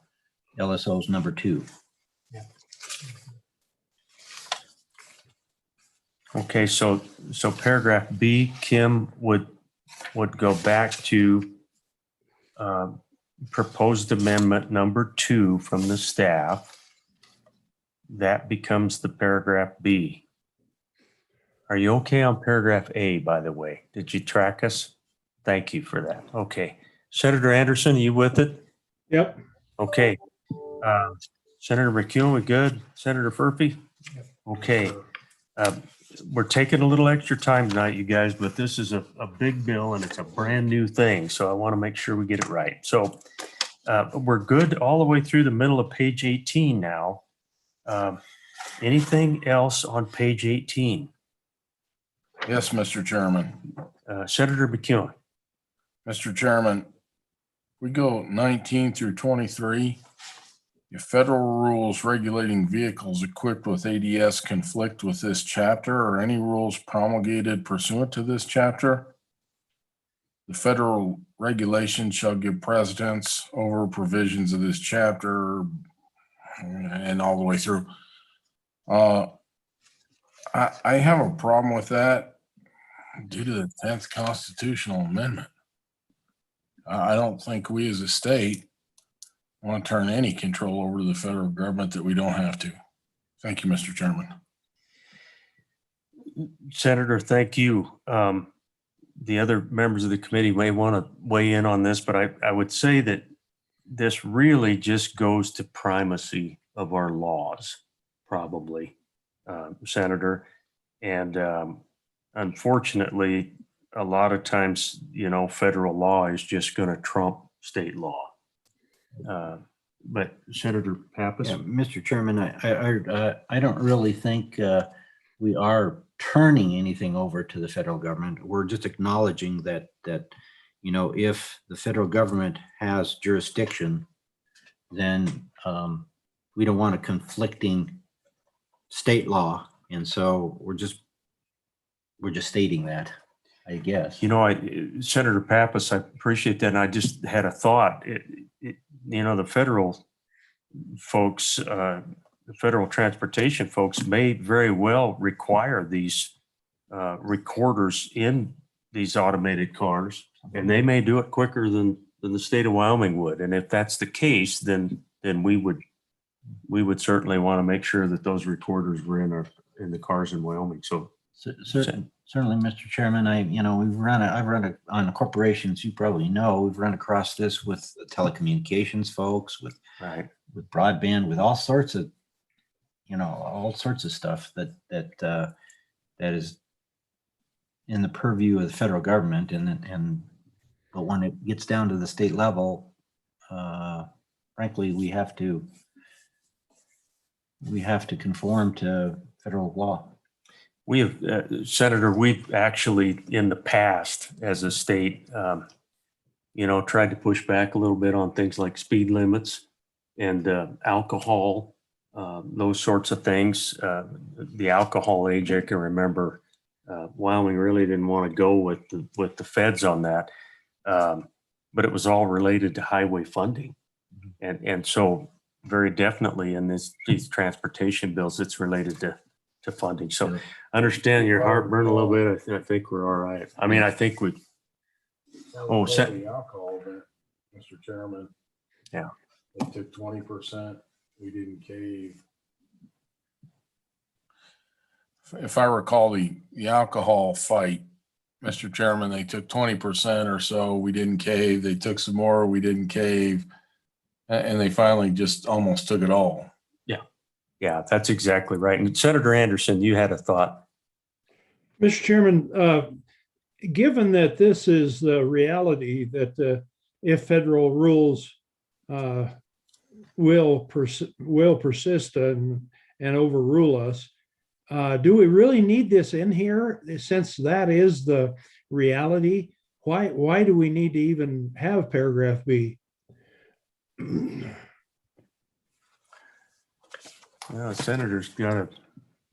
LSO's number 2. Okay, so paragraph B, Kim would go back to proposed amendment number 2 from the staff. That becomes the paragraph B. Are you okay on paragraph A, by the way? Did you track us? Thank you for that. Okay. Senator Anderson, are you with it? Yep. Okay. Senator McEwen, we good? Senator Furphy? Okay. We're taking a little extra time tonight, you guys, but this is a big bill and it's a brand new thing. So I want to make sure we get it right. So we're good all the way through the middle of page 18 now. Anything else on page 18? Yes, Mr. Chairman. Senator McEwen. Mr. Chairman, we go 19 through 23. If federal rules regulating vehicles equipped with ADS conflict with this chapter or any rules promulgated pursuant to this chapter, the federal regulation shall give precedence over provisions of this chapter and all the way through. I have a problem with that due to the 10th constitutional amendment. I don't think we as a state want to turn any control over to the federal government that we don't have to. Thank you, Mr. Chairman. Senator, thank you. The other members of the committee may want to weigh in on this, but I would say that this really just goes to primacy of our laws, probably, Senator. And unfortunately, a lot of times, federal law is just going to trump state law. But Senator Pappas? Yeah, Mr. Chairman, I don't really think we are turning anything over to the federal government. We're just acknowledging that if the federal government has jurisdiction, then we don't want a conflicting state law, and so we're just stating that, I guess. Senator Pappas, I appreciate that, and I just had a thought. The federal folks, the federal transportation folks may very well require these recorders in these automated cars, and they may do it quicker than the state of Wyoming would. And if that's the case, then we would certainly want to make sure that those recorders were in the cars in Wyoming. So certainly, Mr. Chairman, I've run on corporations. You probably know we've run across this with the telecommunications folks, with broadband, with all sorts of stuff that is in the purview of the federal government, but when it gets down to the state level, frankly, we have to conform to federal law. We have, Senator, we've actually in the past as a state, tried to push back a little bit on things like speed limits and alcohol, those sorts of things. The alcohol age, I can remember Wyoming really didn't want to go with the feds on that, but it was all related to highway funding. And so very definitely in these transportation bills, it's related to funding. So I understand your heartburn a little bit. I think we're all right. I mean, I think we. The alcohol, Mr. Chairman. Yeah. They took 20%. We didn't cave. If I recall the alcohol fight, Mr. Chairman, they took 20% or so. We didn't cave. They took some more. We didn't cave. And they finally just almost took it all. Yeah, that's exactly right. And Senator Anderson, you had a thought. Mr. Chairman, given that this is the reality that if federal rules will persist and overrule us, do we really need this in here? Since that is the reality, why do we need to even have paragraph B? Well, Senator's got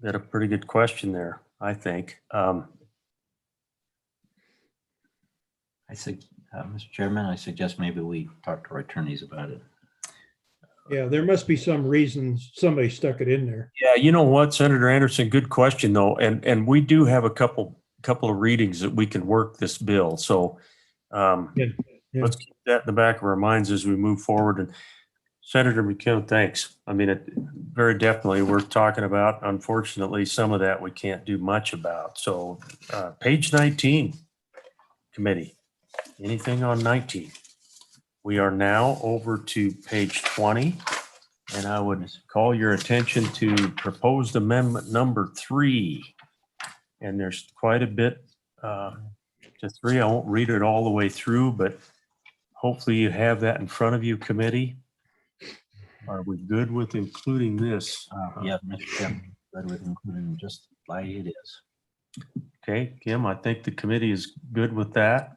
a pretty good question there, I think. Mr. Chairman, I suggest maybe we talk to our attorneys about it. Yeah, there must be some reason somebody stuck it in there. Yeah, you know what, Senator Anderson, good question though, and we do have a couple of readings that we can work this bill. So let's keep that in the back of our minds as we move forward. And Senator McKeown, thanks. I mean, very definitely we're talking about, unfortunately, some of that we can't do much about. So page 19, committee, anything on 19? We are now over to page 20. And I would call your attention to proposed amendment number 3. And there's quite a bit to 3. I won't read it all the way through, but hopefully you have that in front of you, committee. Are we good with including this? Yeah, Mr. Chairman, good with including just like it is. Okay, Kim, I think the committee is good with that.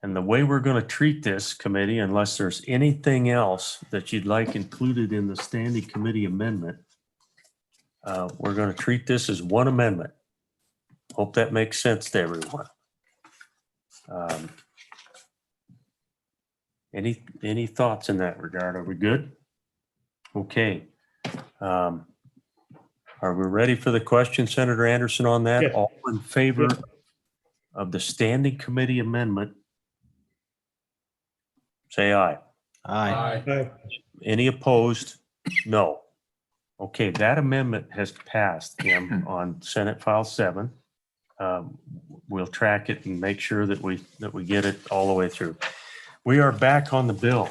And the way we're going to treat this committee, unless there's anything else that you'd like included in the standing committee amendment, we're going to treat this as one amendment. Hope that makes sense to everyone. Any thoughts in that regard? Are we good? Okay. Are we ready for the question, Senator Anderson, on that? Yes. All in favor Yes. of the standing committee amendment? Say aye. Aye. Aye. Any opposed? No. Okay, that amendment has passed, Kim, on Senate File 7. We'll track it and make sure that we get it all the way through. We are back on the bill.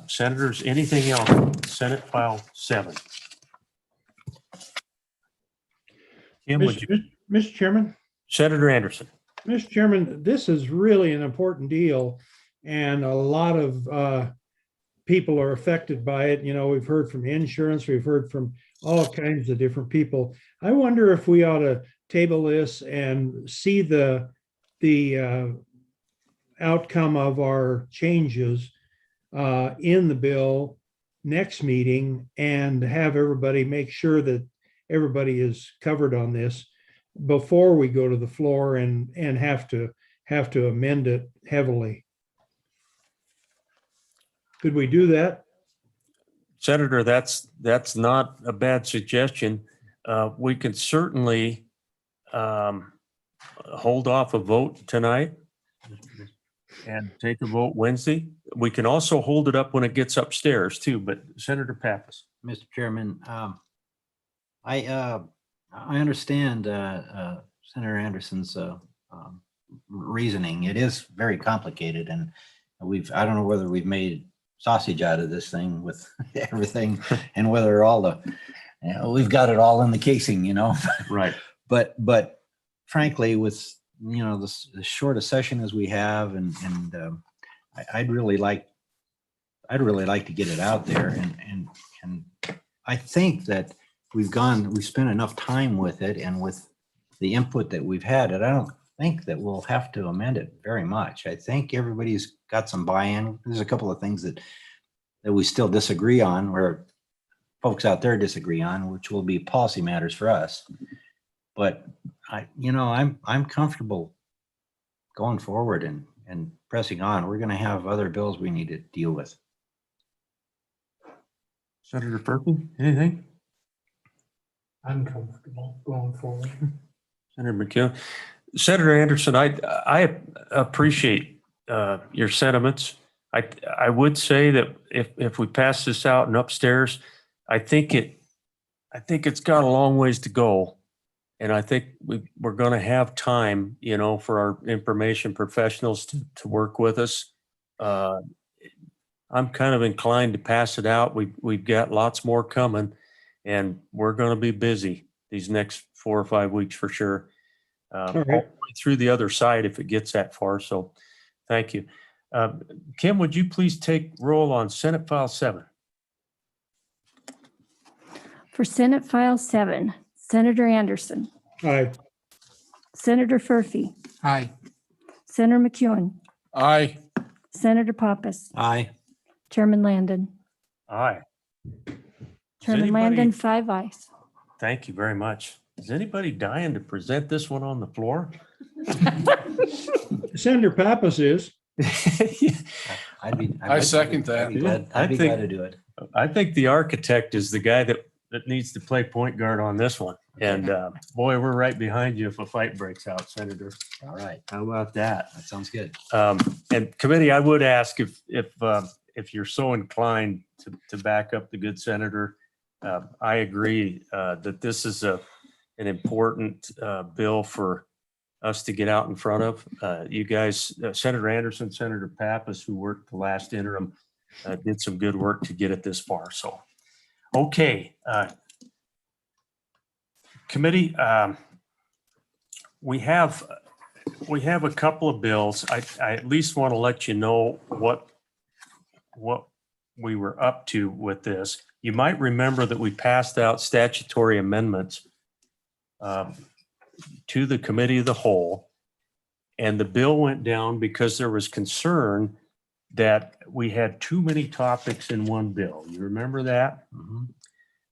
Senators, anything else? Senate File 7. Kim, would you? Mr. Chairman? Senator Anderson. Mr. Chairman, this is really an important deal, and a lot of people are affected by it. You know, we've heard from insurance, we've heard from all kinds of different people. I wonder if we ought to table this and see the outcome of our changes in the bill next meeting, and have everybody make sure that everybody is covered on this before we go to the floor and have to amend it heavily. Could we do that? Senator, that's not a bad suggestion. We can certainly hold off a vote tonight and take a vote Wednesday. We can also hold it up when it gets upstairs too, but Senator Pappas. Mr. Chairman, I understand Senator Anderson's reasoning. It is very complicated, and I don't know whether we've made sausage out of this thing with everything, and whether we've got it all in the casing, Right. But frankly, with the short a session as we have, and I'd really like to get it out there, and I think that we've spent enough time with it, and with the input that we've had, and I don't think that we'll have to amend it very much. I think everybody's got some buy-in. There's a couple of things that we still disagree on, or folks out there disagree on, which will be policy matters for us. But I'm comfortable going forward and pressing on. We're going to have other bills we need to deal with. Senator Perkin, anything? I'm comfortable going forward. Senator McKeown. Senator Anderson, I appreciate your sentiments. I would say that if we pass this out and upstairs, I think it's got a long ways to go. And I think we're going to have time, for our information professionals to work with us. I'm kind of inclined to pass it out. We've got lots more coming, and we're going to be busy these next 4 or 5 weeks for sure. All the way through the other side if it gets that far. So thank you. Kim, would you please take roll on Senate File 7? For Senate File 7, Senator Anderson. Aye. Senator Furphy. Aye. Senator McEwen. Aye. Senator Pappas. Aye. Chairman Landon. Aye. Chairman Landon, 5 ayes. Thank you very much. Is anybody dying to present this one on the floor? Senator Pappas is. I second that. I'd be glad to do it. I think the architect is the guy that needs to play point guard on this one. And boy, we're right behind you if a fight breaks out, Senator. All right. How about that? That sounds good. And committee, I would ask if you're so inclined to back up the good senator. I agree that this is an important bill for us to get out in front of. You guys, Senator Anderson, Senator Pappas, who worked the last interim, did some good work to get it this far. So Okay. Committee, we have a couple of bills. I at least want to let you know what we were up to with this. You might remember that we passed out statutory amendments to the committee of the whole, and the bill went down because there was concern that we had too many topics in one bill. You remember that? Mhm.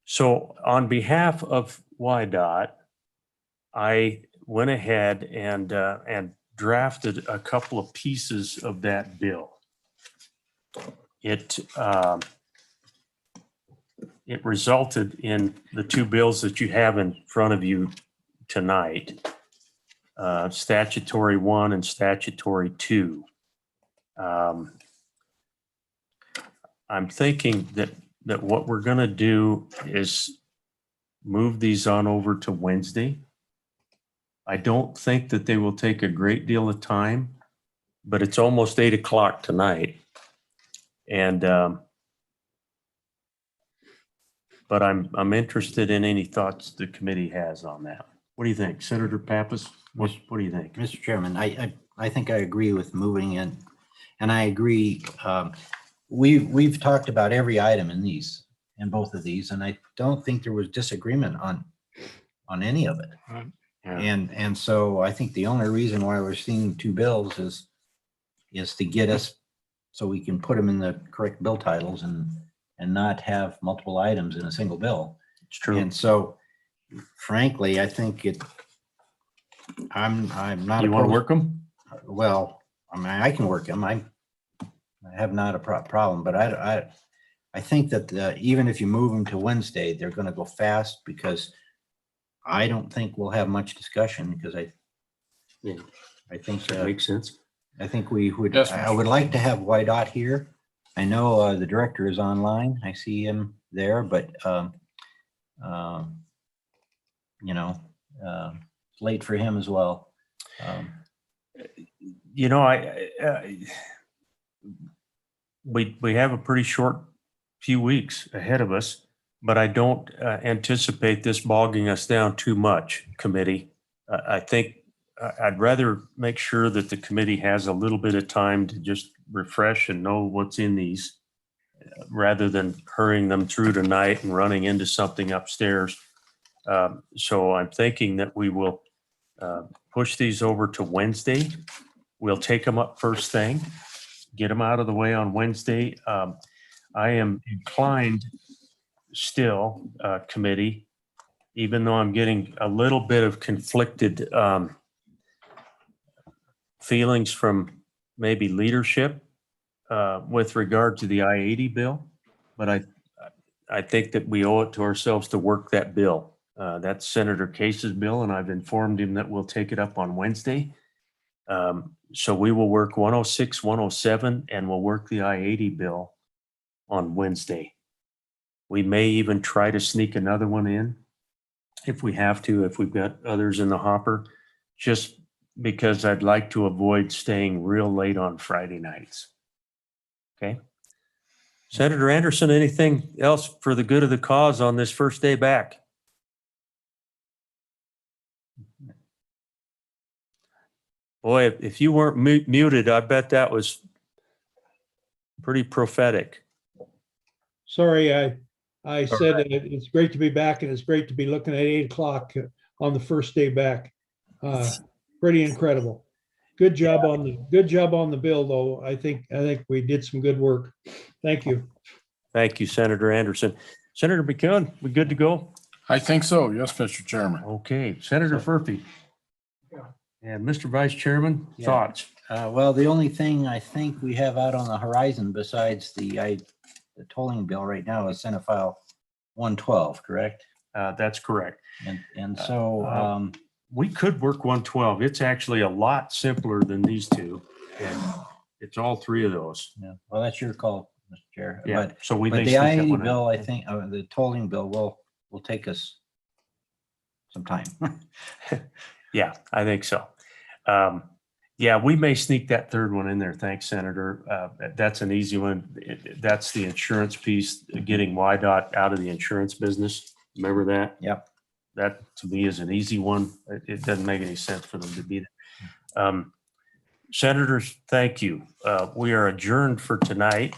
So on behalf of YDOT, I went ahead and drafted a couple of pieces of that bill. It resulted in the two bills that you have in front of you tonight, statutory 1 and statutory 2. I'm thinking that what we're going to do is move these on over to Wednesday. I don't think that they will take a great deal of time, but it's almost 8 o'clock tonight. And, but I'm interested in any thoughts the committee has on that. What do you think, Senator Pappas? What do you think? Mr. Chairman, I think I agree with moving in, and I agree. We've talked about every item in both of these, and I don't think there was disagreement on any of it. Yeah. And so I think the only reason why we're seeing two bills is to get us so we can put them in the correct bill titles and not have multiple items in a single bill. It's true. And so frankly, I think I'm not. You want to opposed- work them? Well, I mean, I can work them. I have not a problem, but I think that even if you move them to Wednesday, they're going to go fast because I don't think we'll have much discussion because I think That makes sense. I think we would. Yes, I would like to have YDOT here. I know the director is online. I see him there, but you know, it's late for him as well. You know, we have a pretty short few weeks ahead of us, but I don't anticipate this bogging us down too much, committee. I think I'd rather make sure that the committee has a little bit of time to just refresh and know what's in these rather than hurrying them through tonight and running into something upstairs. So I'm thinking that we will push these over to Wednesday. We'll take them up first thing, get them out of the way on Wednesday. I am inclined still, committee, even though I'm getting a little bit of conflicted feelings from maybe leadership with regard to the I-80 bill, but I think that we owe it to ourselves to work that bill. That's Senator Case's bill, and I've informed him that we'll take it up on Wednesday. So we will work 106, 107, and we'll work the I-80 bill on Wednesday. We may even try to sneak another one in if we have to, if we've got others in the hopper, just because I'd like to avoid staying real late on Friday nights. Okay. Senator Anderson, anything else for the good of the cause on this first day back? Boy, if you weren't muted, I bet that was pretty prophetic. Sorry, I said that it's great to be back and it's great to be looking at 8 o'clock on the first day back. Pretty incredible. Good job on the bill, though. I think we did some good work. Thank you. Thank you, Senator Anderson. Senator McKeown, we good to go? I think so. Yes, Mr. Chairman. Okay, Senator Furphy. And Mr. Vice Chairman, Yeah. thoughts? Well, the only thing I think we have out on the horizon besides the tolling bill right now is Senate File 112, correct? That's correct. And so We could work 112. It's actually a lot simpler than these two. And it's all three of those. yeah, well, that's your call, Mr. Chair. Yeah, But so we may the sneak that I-80 one bill, out. I think, the tolling bill will take us some time. Yeah, I think so. Yeah, we may sneak that third one in there. Thanks, Senator. That's an easy one. That's the insurance piece, getting YDOT out of the insurance business. Remember that? Yep. That to me is an easy one. It doesn't make any sense for them to be there. Senators, thank you. We are adjourned for tonight.